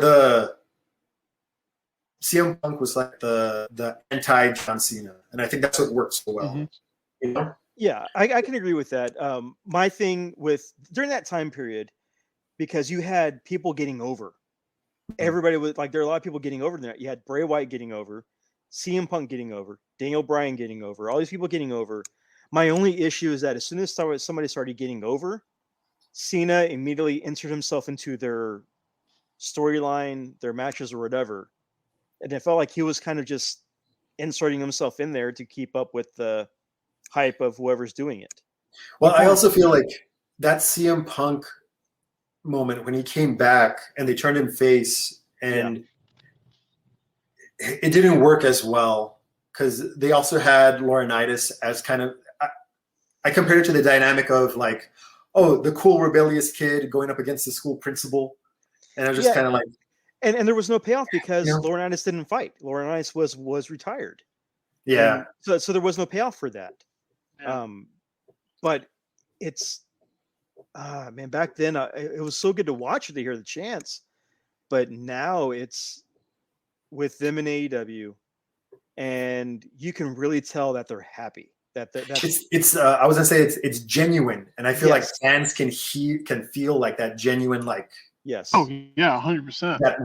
CM Punk was like the anti John Cena, and I think that's what works so well. You know? Yeah, I can agree with that. My thing with during that time period, because you had people getting over, everybody was like there are a lot of people getting over there. You had Bray Wyatt getting over, CM Punk getting over, Daniel Bryan getting over, all these people getting over. My only issue is that as soon as somebody started getting over, Cena immediately entered himself into their storyline, their matches or whatever. And it felt like he was kind of just inserting himself in there to keep up with the hype of whoever's doing it. Well, I also feel like that CM Punk moment when he came back and they turned him face and it didn't work as well because they also had Laurinaitis as kind of I compared it to the dynamic of like, oh, the cool rebellious kid going up against the school principal. And I was just kind of like and there was no payoff because Laurinaitis didn't fight. Laurinaitis was retired. Yeah. And so there was no payoff for that. Yeah. But it's man, back then it was so good to watch it to hear the chants. But now it's with them in AEW, and you can really tell that they're happy. That's it's I was gonna say it's genuine, and I feel like fans can feel like that genuine like Oh yeah, 100%. That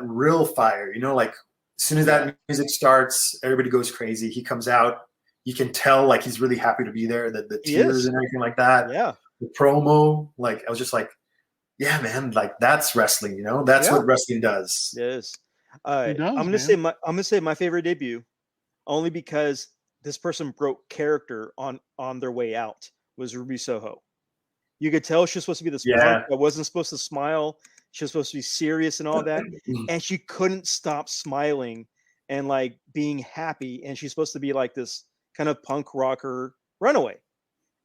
real fire, you know, like as soon as that music starts, everybody goes crazy. He comes out, you can tell like he's really happy to be there. The tears and everything like that. Yeah, the promo, like I was just like, yeah, man, like that's wrestling, you know, that's what wrestling does. It is. I'm gonna say my favorite debut, only because this person broke character on their way out, was Ruby Soho. You could tell she was supposed to be this punk that wasn't supposed to smile. She was supposed to be serious and all that, and she couldn't stop smiling and like being happy. And she's supposed to be like this kind of punk rocker runaway.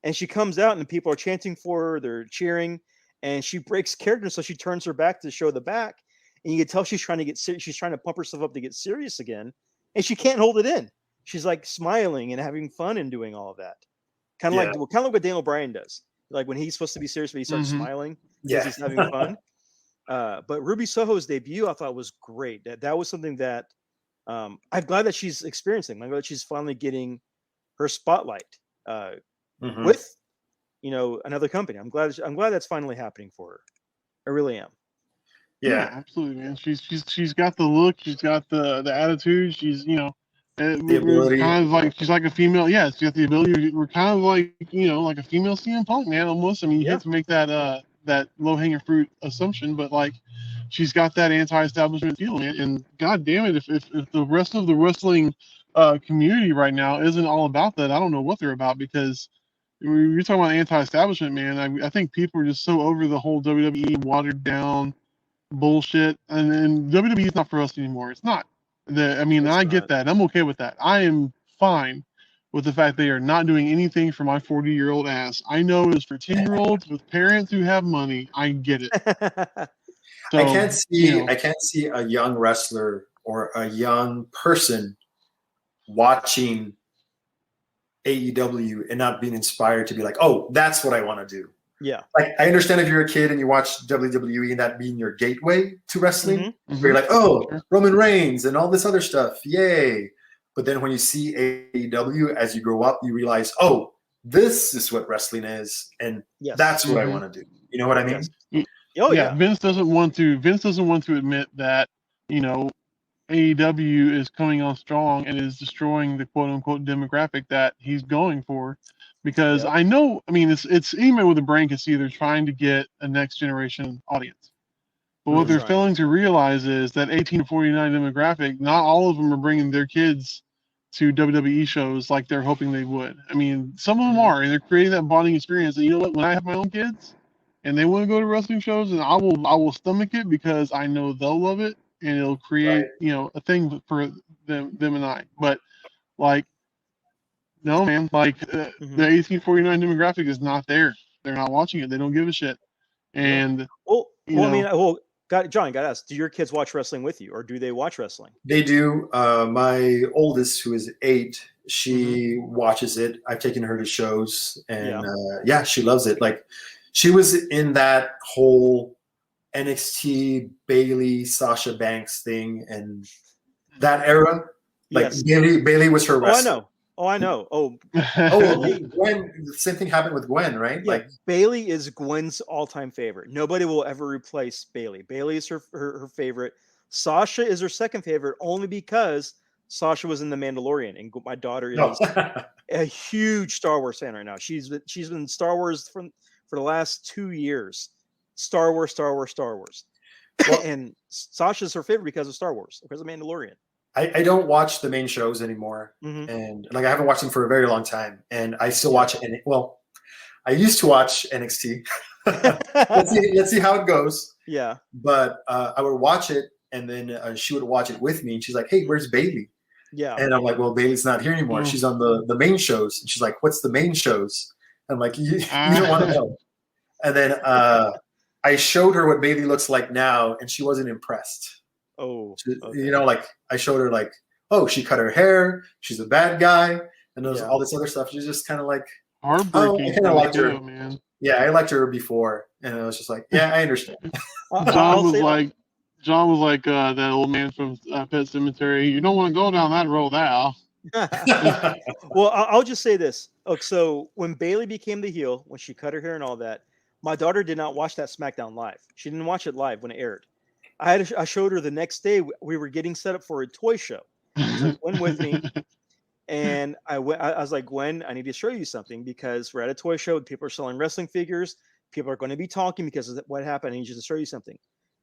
And she comes out, and people are chanting for her. They're cheering, and she breaks character, so she turns her back to show the back. And you can tell she's trying to get serious. She's trying to pump herself up to get serious again, and she can't hold it in. she's like smiling and having fun and doing all of that. Kind of like what Daniel Bryan does. Like when he's supposed to be serious, but he starts smiling because he's having fun. But Ruby Soho's debut, I thought, was great. That was something that I'm glad that she's experiencing. I'm glad that she's finally getting her spotlight with, another company. I'm glad that's finally happening for her. I really am. Yeah, absolutely, man. She's got the look. She's got the attitude. She's the ability. Kind of like she's like a female. Yeah, she's got the ability. We're kind of like like a female CM Punk, man. Almost. I mean, you have to make that that low hanging fruit assumption, but like she's got that anti-establishment feel, man. And god damn it, if the rest of the wrestling community right now isn't all about that, I don't know what they're about, because you're talking about anti-establishment, man. I think people are just so over the whole WWE watered down bullshit, and WWE is not for us anymore. It's not. I get that. I'm okay with that. I am fine with the fact they are not doing anything for my 40-year-old ass. I know it's for 10-year-olds with parents who have money. I get it. So, I can't see a young wrestler or a young person watching AEW and not being inspired to be like, oh, that's what I want to do. Yeah. Like, I understand if you're a kid and you watch WWE and that being your gateway to wrestling, where you're like, oh, Roman Reigns and all this other stuff. Yay. But then when you see AEW as you grow up, you realize, oh, this is what wrestling is. And that's what I want to do. You know what I mean? Yes. Oh, yeah. Vince doesn't want to admit that, AEW is coming on strong and is destroying the quote unquote demographic that he's going for. Because I know, it's anybody with a brain can see they're trying to get a next generation audience. But what they're failing to realize is that 18 to 49 demographic, not all of them are bringing their kids to WWE shows like they're hoping they would. Some of them are, and they're creating that bonding experience. And you know what? When I have my own kids and they want to go to wrestling shows, and I will stomach it because I know they'll love it, and it'll create a thing for them and I. But like, no, man, like the 1849 demographic is not there. They're not watching it. They don't give a shit. And John, got to ask, do your kids watch wrestling with you, or do they watch wrestling? They do. My oldest, who is 8, she watches it. I've taken her to shows, and she loves it. Like, she was in that whole NXT Bailey Sasha Banks thing and that era. Like, Bailey was her wrestler. Oh, I know. Gwen. The same thing happened with Gwen, right? Yeah, like, Bailey is Gwen's all-time favorite. Nobody will ever replace Bailey. Bailey is her favorite. Sasha is her second favorite, only because Sasha was in The Mandalorian, and my daughter is a huge Star Wars fan right now. She's been Star Wars for the last 2 years. Star Wars. Well, and Sasha's her favorite because of Star Wars, because of Mandalorian. I don't watch the main shows anymore, and like I haven't watched them for a very long time, and I still watch it. Well, I used to watch NXT. let's see how it goes. Yeah. But I would watch it, and then she would watch it with me, and she's like, "Hey, where's Bailey?" Yeah. And I'm like, "Well, Bailey's not here anymore. She's on the main shows." And she's like, "What's the main shows?" I'm like, "You don't want to know." And then I showed her what Bailey looks like now, and she wasn't impressed. Oh, okay. Like, I showed her, like, oh, she cut her hair, she's a bad guy, and there's all this other stuff. She's just kind of like, heartbreaking. I kind of liked her, man. Yeah, I liked her before, and I was just like, yeah, I understand. John was like that old man from Pet Cemetery. You don't want to go down that road, Al. Well, I'll just say this. Okay, so when Bailey became the heel, when she cut her hair and all that, my daughter did not watch that SmackDown live. She didn't watch it live when it aired. I showed her the next day. We were getting set up for a toy show. She's like, Gwen with me. And I was like, Gwen, I need to show you something, because we're at a toy show. People are selling wrestling figures. People are going to be talking because of what happened. I need you to show you something.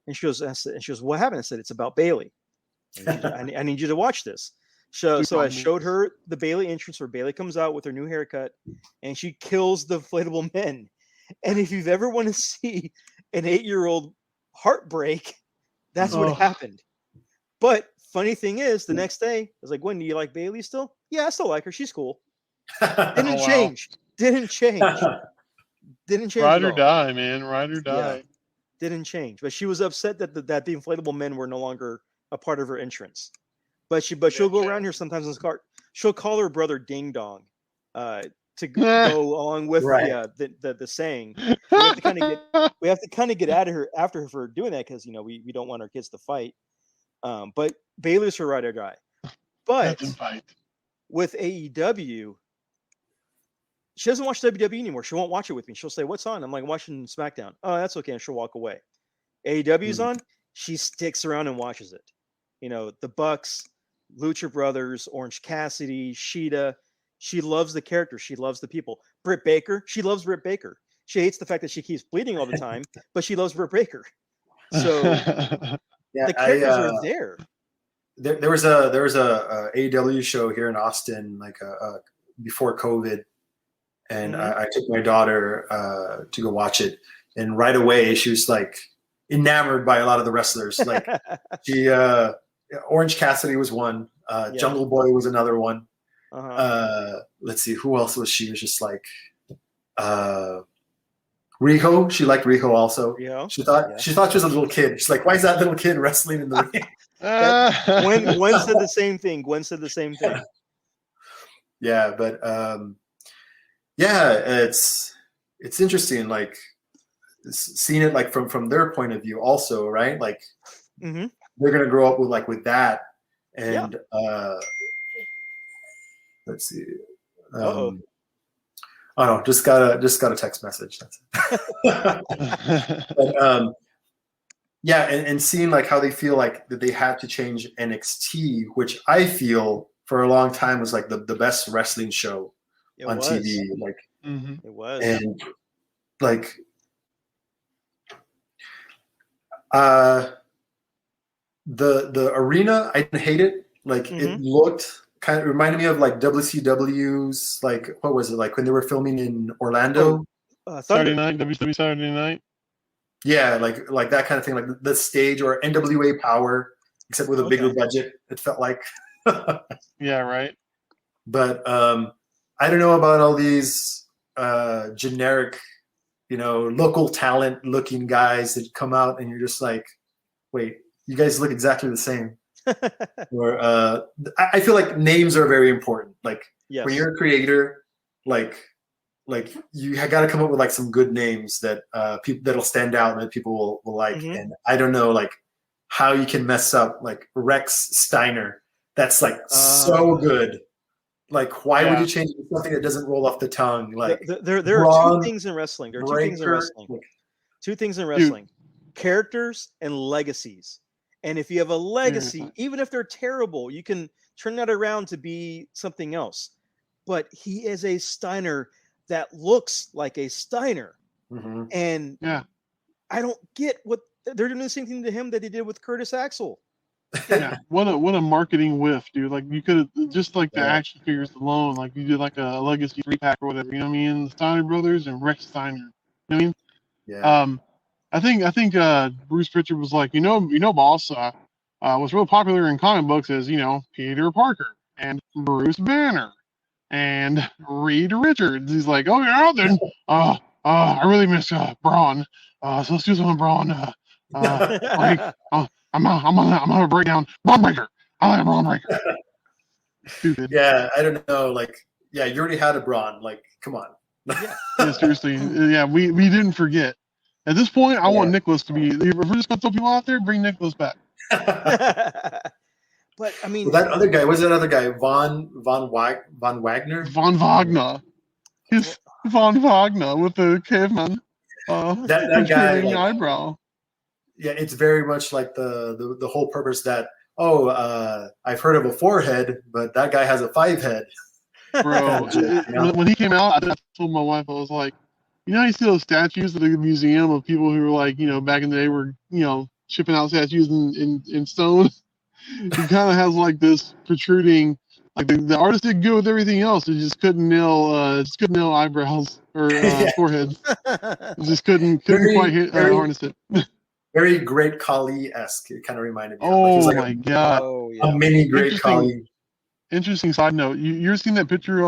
And she goes, what happened? I said, it's about Bailey. I need you to watch this. So I showed her the Bailey entrance where Bailey comes out with her new haircut, and she kills the inflatable men. And if you've ever want to see an 8-year-old heartbreak, that's what happened. But funny thing is, the next day, I was like, Gwen, do you like Bailey still? Yeah, I still like her. She's cool. Didn't change. Didn't change. Ride or die, man. Ride or die. Yeah. Didn't change. But she was upset that the inflatable men were no longer a part of her entrance. But she'll go around here sometimes in the car. she'll call her brother Ding Dong to go along with the saying. We have to kind of get out of her after her for doing that because we don't want our kids to fight. But Baylor's her ride or die. But with AEW, she doesn't watch WWE anymore. She won't watch it with me. She'll say, "What's on?" I'm like, "Watching SmackDown." "Oh, that's okay," and she'll walk away. AEW's on. She sticks around and watches it. The Bucks, Lucha Brothers, Orange Cassidy, Sheeta. She loves the characters. She loves the people. Britt Baker. She loves Britt Baker. She hates the fact that she keeps bleeding all the time, but she loves Britt Baker. So the characters are there. There was a AEW show here in Austin, like before COVID, and I took my daughter to go watch it, and right away she was like enamored by a lot of the wrestlers. Like she, Orange Cassidy was one, Jungle Boy was another one. Let's see, who else was she? Was just like Riho. She liked Riho also. She thought she was a little kid. She's like, why is that little kid wrestling in the ring? Gwen said the same thing. Yeah, but it's interesting, like seeing it like from their point of view also, right? Like they're gonna grow up with that, and let's see. Oh no, just got a text message. That's it. But, and seeing like how they feel like that they had to change NXT, which I feel for a long time was like the best wrestling show on TV. Like it was, and like the arena, I didn't hate it. Like it looked kind of reminded me of like WCW's, like what was it, like when they were filming in Orlando? Saturday night, WCW Saturday night. Yeah, like that kind of thing, like the stage, or NWA Power, except with a bigger budget. It felt like. Yeah, right. But I don't know about all these generic, local talent looking guys that come out and you're just like, wait, you guys look exactly the same. Or I feel like names are very important. Like when you're a creator, like you got to come up with like some good names that people that'll stand out and that people will like. And I don't know like how you can mess up like Rex Steiner. That's like so good. Like why would you change something that doesn't roll off the tongue? Like there are two things in wrestling. Two things in wrestling: characters and legacies. And if you have a legacy, even if they're terrible, you can turn that around to be something else. But he is a Steiner that looks like a Steiner. And I don't get what they're doing the same thing to him that they did with Curtis Axel. Yeah, what a marketing whiff, dude. Like you could have just like the action figures alone, like you did like a legacy 3-pack or whatever, you know what I mean? The Steiner brothers and Rex Steiner. You know what I mean? Yeah. I think Bruce Pritchard was like, boss, what's real popular in comic books is, Peter Parker and Bruce Banner and Reed Richards. He's like, oh yeah, then I really miss Braun. So let's do something Braun. I'm gonna break down Braun Breaker. I like Braun Breaker. Stupid. Yeah, I don't know. Like, yeah, you already had a Braun. Like, come on. Yeah, seriously. Yeah, we didn't forget. At this point, I want Nicholas to be. If we're just gonna throw people out there, bring Nicholas back. But I mean, that other guy. What's that other guy? Von Wagner. Von Wagner. He's Von Wagner with the caveman. That guy. Like, eyebrow. Yeah, it's very much like the whole purpose that I've heard of a 4-head, but that guy has a 5-head. Bro, when he came out, I told my wife, I was like, how you see those statues at the museum of people who were like, back in the day were, shipping out statues in stone? He kind of has like this protruding, like the artist did good with everything else. It just couldn't nail eyebrows or foreheads. It just couldn't quite harness it. Very Great Khali-esque. It kind of reminded me. Oh like my god! A mini Great Khali. Interesting side note. You're seeing that picture?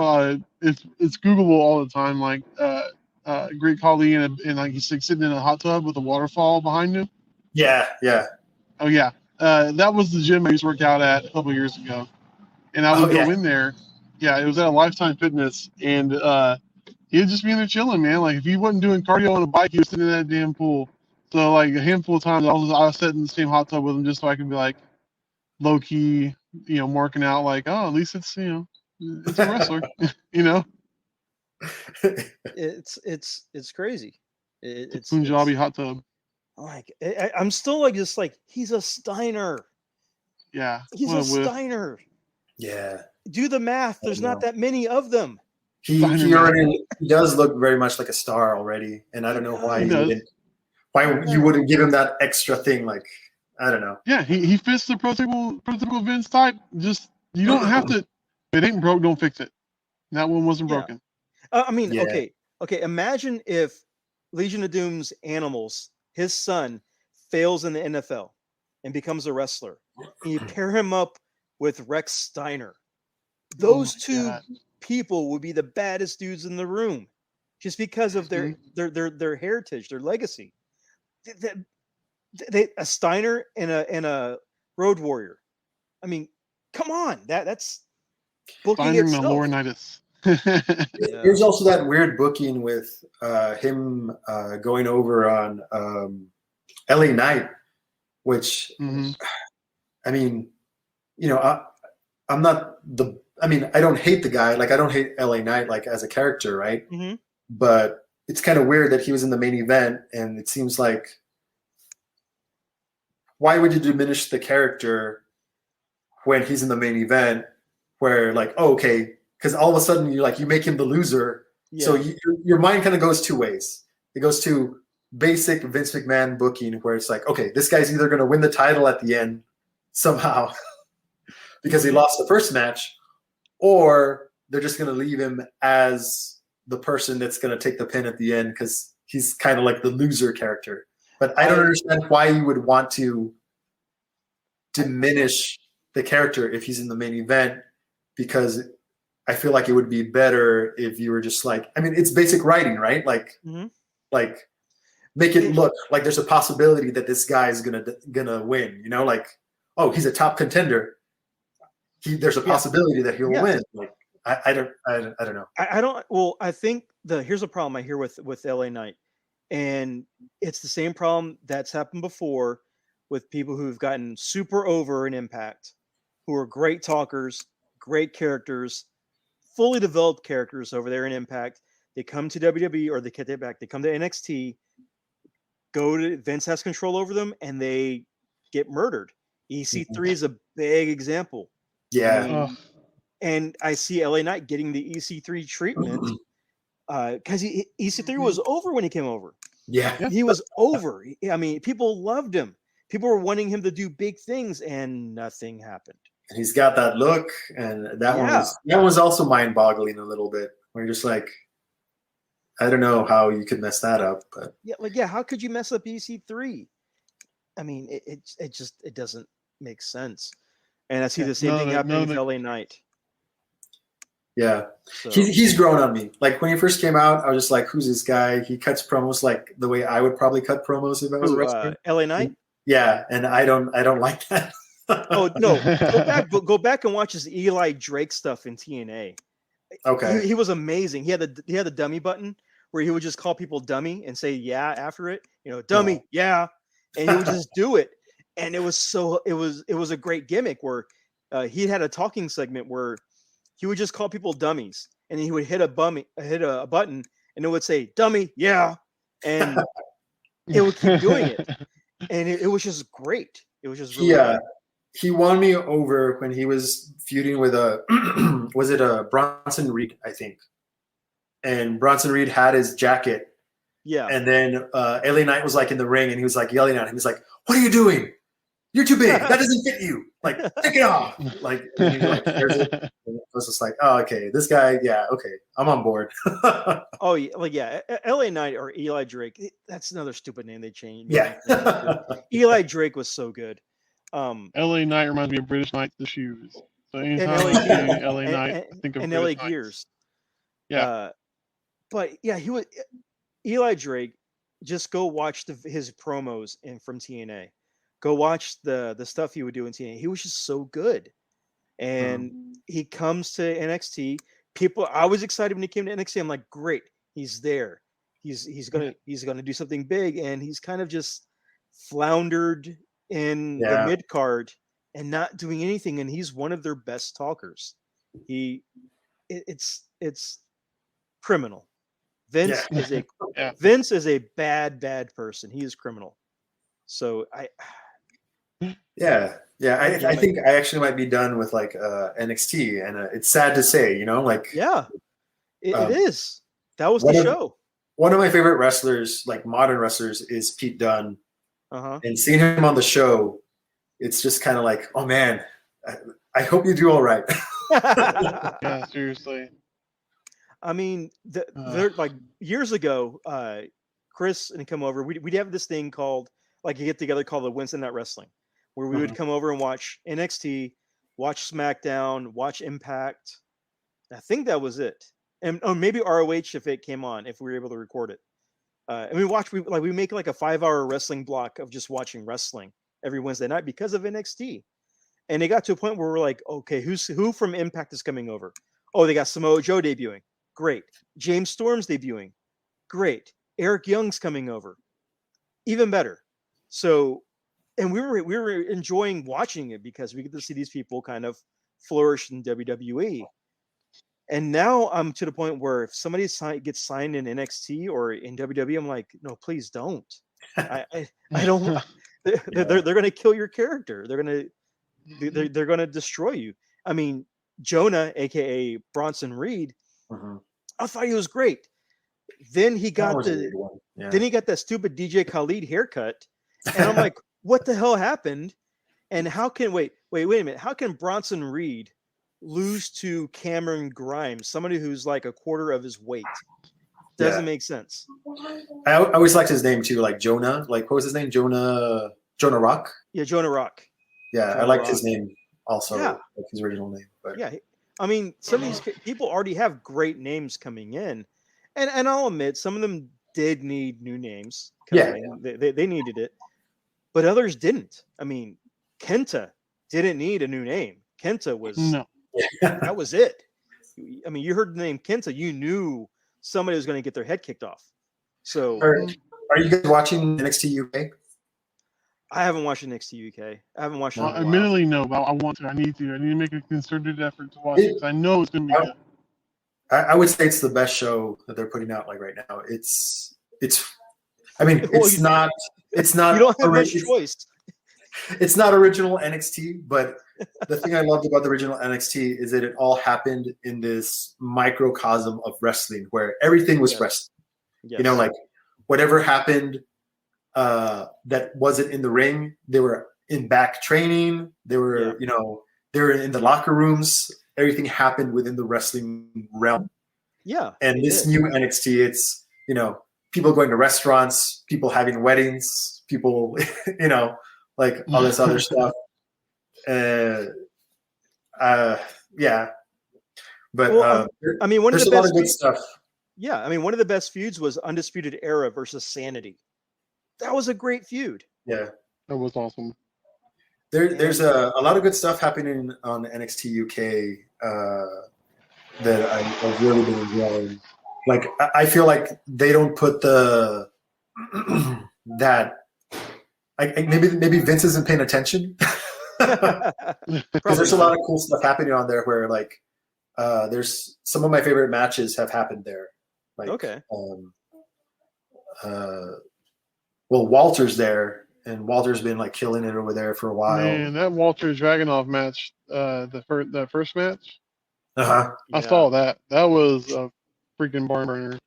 It's Googleable all the time. Like Great Khali and like he's like, sitting in a hot tub with a waterfall behind him. Yeah. Oh yeah. That was the gym I used to work out at a couple years ago, and I would go in there, Yeah, it was at a Lifetime Fitness, and he was just being there chilling, man. Like if he wasn't doing cardio on a bike, he was sitting in that damn pool. So like a handful of times, I was sitting in the same hot tub with him just so I could be like low key, marking out like, oh, at least it's it's a wrestler, you know. It's crazy. It's Punjabi hot tub. like I'm still like just like he's a Steiner. Yeah, He's what a a whiff. Steiner. Yeah. Do the math. There's not that many of them. He Steiner he does look very much like a star already, and I don't know why He does. you wouldn't give him that extra thing. Like, I don't know. Yeah, he fits the prototypical Vince type. Just you don't have to. If it ain't broke, don't fix it. That one wasn't Yeah. broken. I mean, Yeah. okay. Imagine if Legion of Doom's Animals, his son, fails in the NFL and becomes a wrestler, and you pair him up with Rex Steiner. Those my two God. people would be the baddest dudes in the room, just because of their heritage, their legacy. A Steiner and a Road Warrior. I mean, come on, that's booking Steiner and the itself. Laurinaitis. Yeah. There's also that weird booking with him going over on LA Knight, which Mhm. I mean, I'm not the. I mean, I don't hate the guy. Like, I don't hate LA Knight like as a character, right? Mm-hmm. But it's kind of weird that he was in the main event, and it seems like, why would you diminish the character when he's in the main event? Where like, oh, okay, because all of a sudden you make him the loser. Yeah. So your mind kind of goes two ways. It goes to basic Vince McMahon booking, where it's like, okay, this guy's either going to win the title at the end somehow because he lost the first match, or they're just going to leave him as the person that's going to take the pin at the end because he's kind of like the loser character. But I don't understand why you would want to diminish the character if he's in the main event, because I feel like it would be better if you were just like, I mean, it's basic writing, right? Like, Mhm. like make it look like there's a possibility that this guy is gonna win. Like, oh, he's a top contender. There's a possibility that he'll win. Like, I don't know. I don't. Well, I think here's a problem I hear with LA Knight, and it's the same problem that's happened before with people who've gotten super over in Impact, who are great talkers, great characters, fully developed characters over there in Impact. They come to WWE or they get it back. They come to NXT, go to Vince has control over them, and they get murdered. EC3 is a big example. Yeah. And I see LA Knight getting the EC3 treatment because EC3 was over when he came over. Yeah. He was over. I mean, people loved him. People were wanting him to do big things, and nothing happened. And he's got that look, and that one was also mind-boggling a little bit. Where you're just like, I don't know how you could mess that up, but how could you mess up EC3? I mean, it doesn't make sense. And I see the same thing happening with LA Knight. Yeah, so. he's grown on me. Like when he first came out, I was just like, "Who's this guy?" He cuts promos like the way I would probably cut promos if I was a wrestler. LA Knight. Yeah, and I don't like that. Oh no! Go back and watch his Eli Drake stuff in TNA. Okay, he was amazing. He had the dummy button where he would just call people dummy and say yeah after it. Dummy, yeah, and he would just do it. And it was a great gimmick where he had a talking segment where he would just call people dummies, and then he would hit a button, and it would say "dummy, yeah," and it would keep doing it, and it was just great. It was just really great. He won me over when he was feuding with was it a Bronson Reed, I think, and Bronson Reed had his jacket, and then LA Knight was like in the ring, and he was like yelling at him. He's like, "What are you doing? You're too big. That doesn't fit you. Like, take it off." Like, and he I was just like, "Oh, okay, this guy. Yeah, okay, I'm on board." Oh yeah, LA Knight or Eli Drake. That's another stupid name they changed. Yeah, Eli Drake was so good. LA Knight reminds me of British Knights, the shoes. So anytime LA I see LA Knight, I think of and British LA Knights. Gears. Yeah, but yeah, he was Eli Drake. Just go watch his promos from TNA. Go watch the stuff he would do in TNA. He was just so good. and he comes to NXT. I was excited when he came to NXT. I'm like, great, he's there. He's gonna do something big, and he's kind of just floundered in the mid card and not doing anything. And he's one of their best talkers. It's criminal. Vince is a bad person. He is criminal. So I think I actually might be done with like NXT, and it's sad to say, like it is. That was the show. One of my favorite wrestlers, like modern wrestlers, is Pete Dunne. And seeing him on the show, it's just kind of like, oh man, I hope you do all right. Yeah, seriously. I mean, they're like years ago, Chris and come over. We'd have this thing called like a get together called the Wednesday Night Wrestling, where we would come over and watch NXT, watch SmackDown, watch Impact. I think that was it, and maybe ROH if it came on, if we were able to record it. And we make like a 5-hour wrestling block of just watching wrestling every Wednesday night because of NXT. And it got to a point where we're like, okay, who from Impact is coming over? Oh, they got Samoa Joe debuting. Great. James Storm's debuting. Great. Eric Young's coming over. Even better. So, and we were enjoying watching it because we get to see these people kind of flourish in WWE. And now I'm to the point where if somebody gets signed in NXT or in WWE, I'm like, no, please don't. I don't. They're going to kill your character. They're going to destroy you. I mean, Jonah, aka Bronson Reed, I thought he was great. Then he got then he got that stupid DJ Khaled haircut, and I'm like, what the hell happened? And how can wait a minute? How can Bronson Reed lose to Cameron Grimes, somebody who's like a quarter of his weight? Doesn't make sense. I always liked his name too, like Jonah. Like, what was his name? Jonah Rock. Yeah, Jonah Rock. Yeah, I liked his name also, like his original name. But yeah, I mean, some of these people already have great names coming in, and I'll admit some of them did need new names. They needed it, but others didn't. I mean, Kenta didn't need a new name. Kenta was that was it. I mean, you heard the name Kenta, you knew somebody was going to get their head kicked off. So, are you guys watching NXT UK? I haven't watched NXT UK. I haven't watched it. Admittedly, no, but I want to. I need to make a concerted effort to watch it because I know it's going to be good. I would say it's the best show that they're putting out like right now. It's. I mean, it's not. It's not. You don't have much choice. It's not original NXT, but the thing I loved about the original NXT is that it all happened in this microcosm of wrestling where everything was wrestling. Yes. Like whatever happened that wasn't in the ring, they were in back training. They were, they were in the locker rooms. Everything happened within the wrestling realm. Yeah. And this new NXT, it's, people going to restaurants, people having weddings, people, like all this other stuff. Yeah. But I mean, one of the best lot of good stuff. Yeah, I mean, one of the best feuds was Undisputed Era versus Sanity. That was a great feud. Yeah, that was awesome. There's a lot of good stuff happening on NXT UK that I've really been enjoying. Like, I feel like they don't put the that. Maybe Vince isn't paying attention. Because there's a lot of cool stuff happening on there where like there's some of my favorite matches have happened there. Like, okay. Well, Walter's there, and Walter's been like killing it over there for a while. Man, that Walter Dragunov match, the first match. I saw that. That was a freaking barn burner.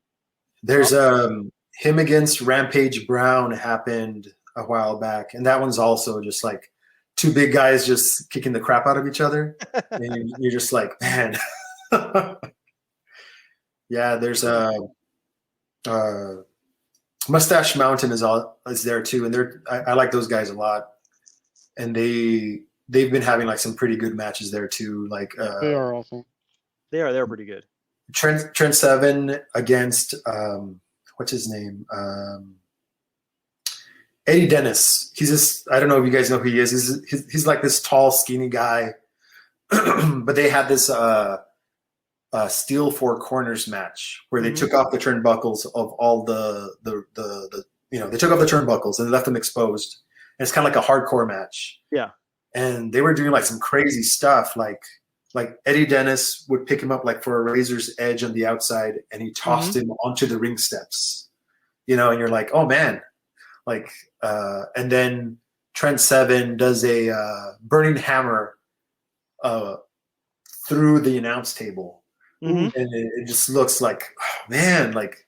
There's him against Rampage Brown happened a while back, and that one's also just like two big guys just kicking the crap out of each other, and you're just like, man. Yeah, there's Mustache Mountain is there too, and I like those guys a lot, and they've been having like some pretty good matches there too. Like they are awesome. They're pretty good. Trent Seven against what's his name? Eddie Dennis. He's this. I don't know if you guys know who he is. He's like this tall, skinny guy. but they had this steel four corners match where they took off the turnbuckles of all the they took off the turnbuckles and they left them exposed. And it's kind of like a hardcore match. Yeah. And they were doing like some crazy stuff, like Eddie Dennis would pick him up like for a razor's edge on the outside, and he tossed him onto the ring steps. And you're like, oh man, like, and then Trent Seven does a burning hammer through the announce table, and it just looks like, oh, man, like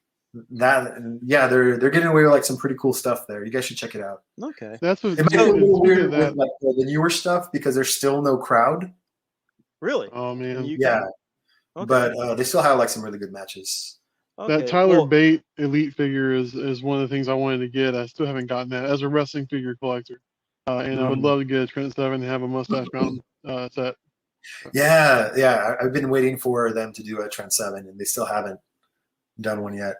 that. And yeah, they're getting away with like some pretty cool stuff there. You guys should check it out. Okay, that's what it might be a little weird with like the newer stuff because there's still no crowd. Really? Oh man, yeah, okay. But they still have like some really good matches. Okay. That Tyler Bate Elite figure is one of the things I wanted to get. I still haven't gotten that as a wrestling figure collector, and I would love to get a Trent Seven and have a Mustache Mountain set. Yeah. I've been waiting for them to do a Trent Seven, and they still haven't done one yet.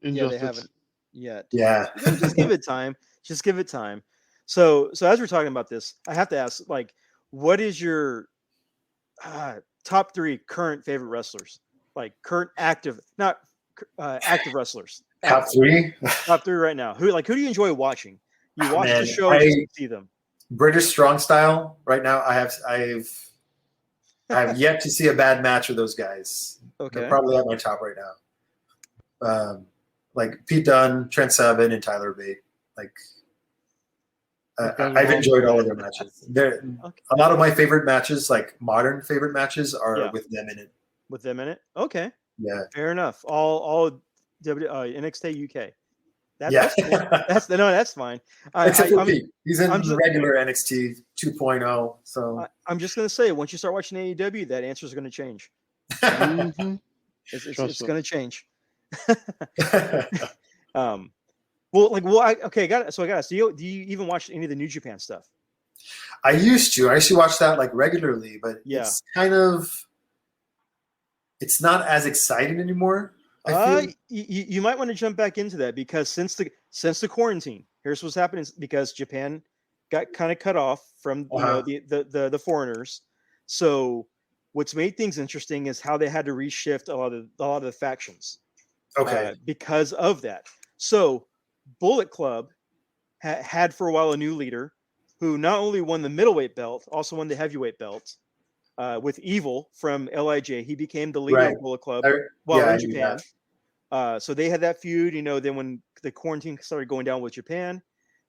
Yeah, they haven't yet. Yeah, just give it time. Just give it time. So as we're talking about this, I have to ask, like, what is your top 3 current favorite wrestlers? Like current active, not active wrestlers. Top 3. Top 3 right now. Who do you enjoy watching? You watch the show, you see them. British Strong Style right now. I have yet to see a bad match with those guys. Okay, they're probably at my top right now. Like Pete Dunne, Trent Seven, and Tyler Bate. Like I've enjoyed all of their matches. A lot of my favorite matches, like modern favorite matches, are with them in it. With them in it. Okay. Yeah. Fair enough. All NXT UK. That's cool. That's fine. Except for Pete. He's in the regular NXT 2.0. So I'm just gonna say, once you start watching AEW, that answer is gonna change. It's gonna change. Okay, got it. So I got it. Do you even watch any of the New Japan stuff? I used to watch that like regularly, but it's kind of, it's not as exciting anymore. You might want to jump back into that because since the quarantine, here's what's happening because Japan got kind of cut off from the foreigners. So what's made things interesting is how they had to reshift a lot of the factions. Okay. Because of that. So Bullet Club had for a while a new leader who not only won the middleweight belt, also won the heavyweight belt. With Evil from LIJ, he became the leader of Bullet Club while in Japan. So they had that feud, then when the quarantine started going down with Japan,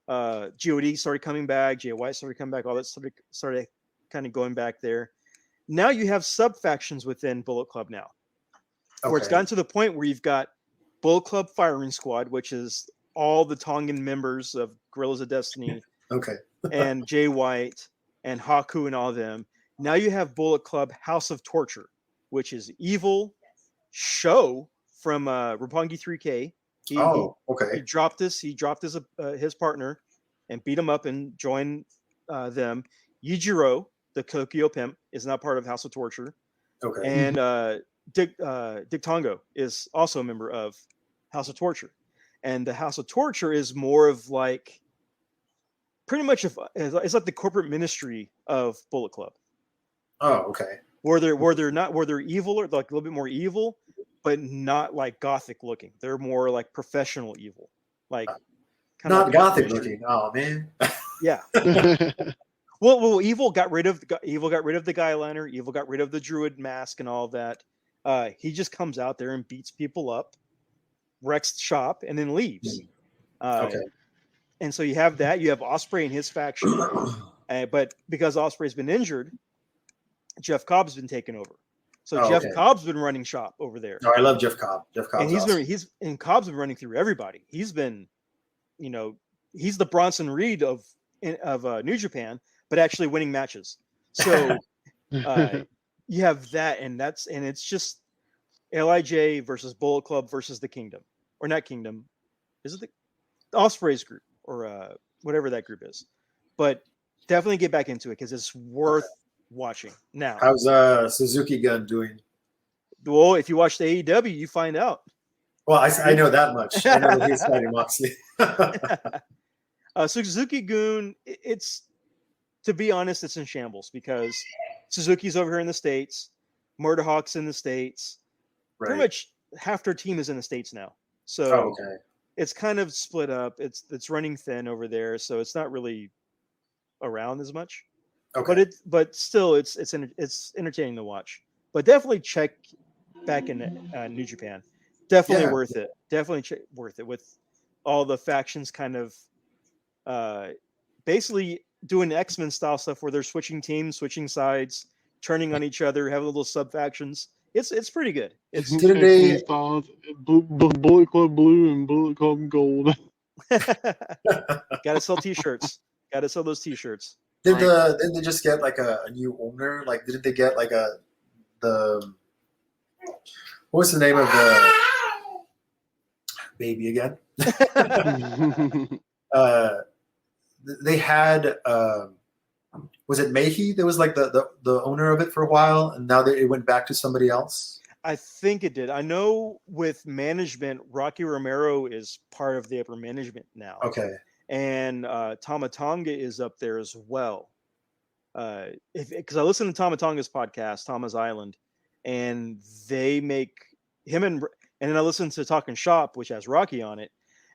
GOD started coming back, Jay White started coming back, all that started kind of going back there. Now you have sub-factions within Bullet Club now, where it's gotten to the point where you've got Bullet Club Firing Squad, which is all the Tongan members of Guerrillas of Destiny, and Jay White and Haku and all of them. Now you have Bullet Club House of Torture, which is Evil, Show from Roppongi 3K. He dropped his partner and beat him up and joined them. Yujiro, the Tokyo Pimp, is not part of House of Torture. Okay. And Dick Tongo is also a member of House of Torture. And the House of Torture is more of like pretty much it's like the corporate ministry of Bullet Club. Oh, okay. Where they're evil or like a little bit more evil, but not like gothic looking. They're more like professional evil, like not like gothic looking. Oh man. Yeah. Well, Evil got rid of the guyliner. Evil got rid of the druid mask and all that. He just comes out there and beats people up, wrecks shop, and then leaves. Okay. And so you have that. You have Ospreay and his faction, but because Ospreay's been injured, Jeff Cobb's been taken over. So Jeff Cobb's been running shop over there. Oh, I love Jeff Cobb. And Cobb's been running through everybody. He's been, he's the Bronson Reed of New Japan, but actually winning matches. So you have that, and it's just LIJ versus Bullet Club versus the Kingdom, or not Kingdom. Is it the Ospreay's group or whatever that group is? But definitely get back into it because it's worth watching now. How's Suzuki Gun doing? Well, if you watch the AEW, you find out. Well, I know that much. I know that he's fighting Moxley. Suzuki Gun, it's, to be honest, it's in shambles because Suzuki's over here in the States. Murderhawk's in the States. Right. Pretty much half their team is in the States now. So okay. it's kind of split up. It's running thin over there, so it's not really around as much. Okay. But still, it's entertaining to watch. But definitely check back in New Japan. Definitely worth it. Definitely worth it with all the factions kind of basically doing X-Men style stuff where they're switching teams, switching sides, turning on each other, having little sub factions. It's pretty good. It's Didn't they Bullet Club Blue and Bullet Club Gold? gotta sell T-shirts. Gotta sell those T-shirts. Didn't they just get like a new owner? Like, didn't they get like what was the name of the baby again? They had was it Mayhe that was like the owner of it for a while, and now it went back to somebody else? I think it did. I know with management, Rocky Romero is part of the upper management now. Okay. And Tama Tonga is up there as well. Because I listen to Tama Tonga's podcast, Tama's Island, and they make him and then I listen to Talking Shop, which has Rocky on it,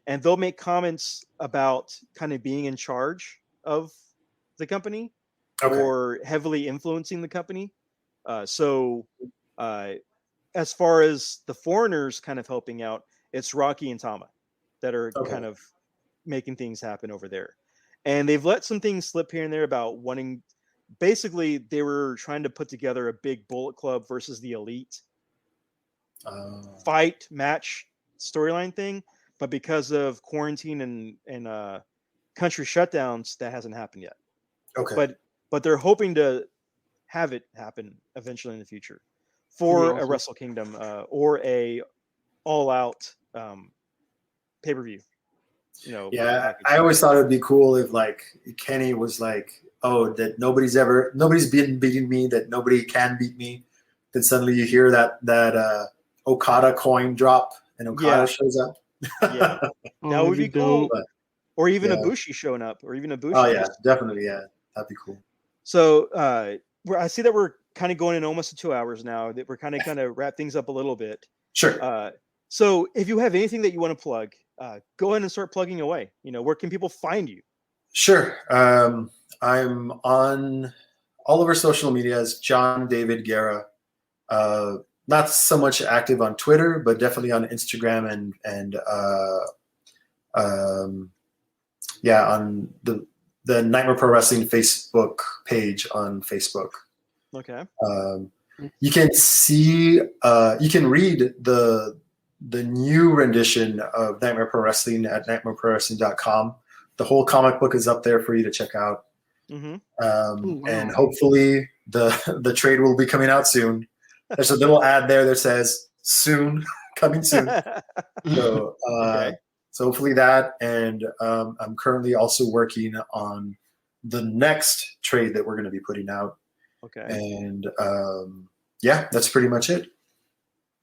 and they'll make comments about kind of being in charge of the company or heavily influencing the company. So as far as the foreigners kind of helping out, it's Rocky and Tama that are kind of making things happen over there. And they've let some things slip here and there about wanting, basically they were trying to put together a big Bullet Club versus the Elite fight match storyline thing. But because of quarantine and country shutdowns, that hasn't happened yet. Okay. But they're hoping to have it happen eventually in the future for a Wrestle Kingdom or a all-out pay-per-view. You know. Yeah, I always thought it would be cool if like Kenny was like, "Oh, that nobody's been beating me, that nobody can beat me." Then suddenly you hear that Okada coin drop and Okada shows up. Yeah, that would be cool. Or even Ibushi showing up, or even Ibushi. Oh yeah, definitely, yeah, that'd be cool. So I see that we're kind of going in almost to 2 hours now. That we're kind of wrap things up a little bit. Sure. So if you have anything that you want to plug, go ahead and start plugging away. You know, where can people find you? Sure. I'm on all over social media as Jon David Guerra. Not so much active on Twitter, but definitely on Instagram and on the Nightmare Pro Wrestling Facebook page on Facebook. Okay. You can see, you can read the new rendition of Nightmare Pro Wrestling at nightmareprowrestling.com. The whole comic book is up there for you to check out. Mm-hmm. And hopefully the trade will be coming out soon. There's a little ad there that says soon, coming soon. So, so hopefully that, and I'm currently also working on the next trade that we're going to be putting out. Okay. And that's pretty much it.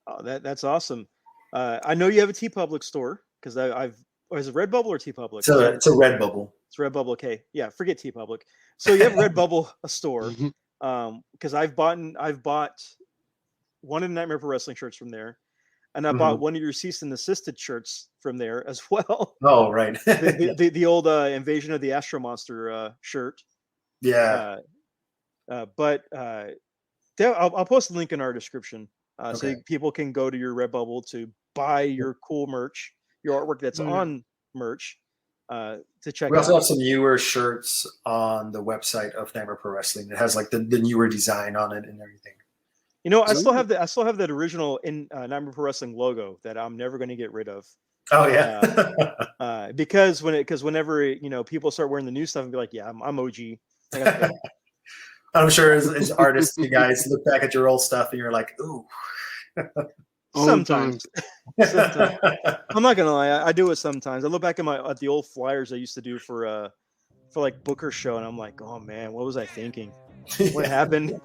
Oh, that's awesome. I know you have a TeePublic store because is it Redbubble or TeePublic? It's a Redbubble. It's Redbubble. Okay. Yeah. Forget TeePublic. So you have Redbubble, a store. Because I've bought one of the Nightmare Pro Wrestling shirts from there. And I bought one of your Cease and Desisted shirts from there as well. Oh, right. the old Invasion of the Astro Monster shirt. Yeah. But I'll post a link in our description so people can go to your Redbubble to buy your cool merch, your artwork that's on merch to check out. We also have some newer shirts on the website of Nightmare Pro Wrestling. It has like the newer design on it and everything. You know, I still have that original in Nightmare Pro Wrestling logo that I'm never going to get rid of. Oh yeah. Because whenever people start wearing the new stuff and be like, yeah, I'm OG. I'm sure as artists, you guys look back at your old stuff and you're like, ooh. Sometimes. I'm not gonna lie, I do it sometimes. I look back at the old flyers I used to do for like Booker's show, and I'm like, oh man, what was I thinking? What happened?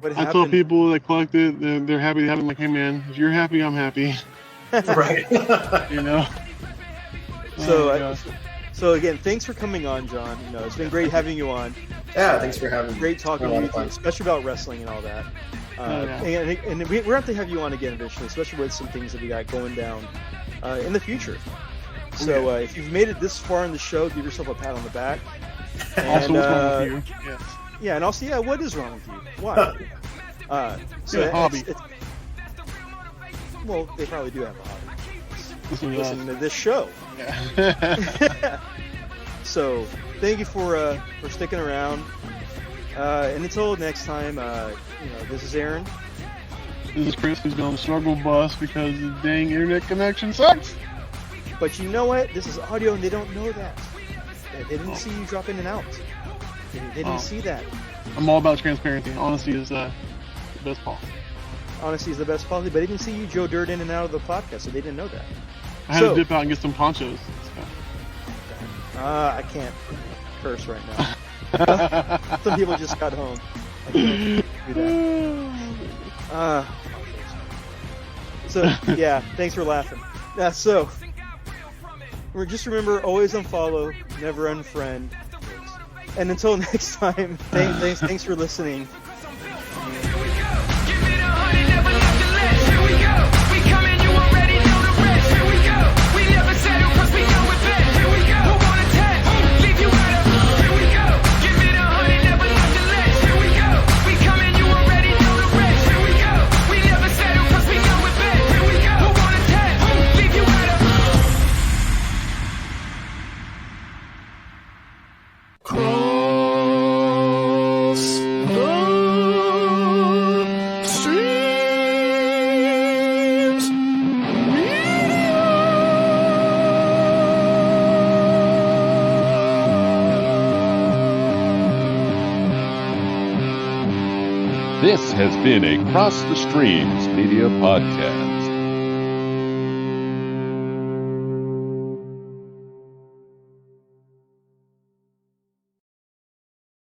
I tell people that collect it, they're happy to have it. I'm like, hey man, if you're happy, I'm happy. Right. So again, thanks for coming on, John. It's been great having you on. Yeah, thanks for having me. Great talking It's been a lot to of you, fun. especially about wrestling and all that. And we're going to have you on again eventually, especially with some things that we got going down in the future. So if you've made it this far in the show, give yourself a pat on the back. And, Also, what's wrong with you? Yes. Yeah, and also, what is wrong with you? Why? Hobby. Well, they probably do have a hobby. Listening To this show. Yeah. So thank you for sticking around. And until next time, this is Aaron. This is Chris, who's been on the struggle bus because the dang internet connection sucks. But you know what? This is audio, and they don't know that. They didn't see you drop in and out. They didn't see that. I'm all about transparency. Honesty is the best policy. Honesty is the best policy, but they didn't see you Joe Dirt in and out of the podcast, so they didn't know that. I had to dip out and get some ponchos. I can't curse right now. Some people just got home. I can't do that. So, thanks for laughing. So, just remember, always unfollow, never unfriend. And until next time, thanks for listening. This has been a Cross the Streams Media Podcast.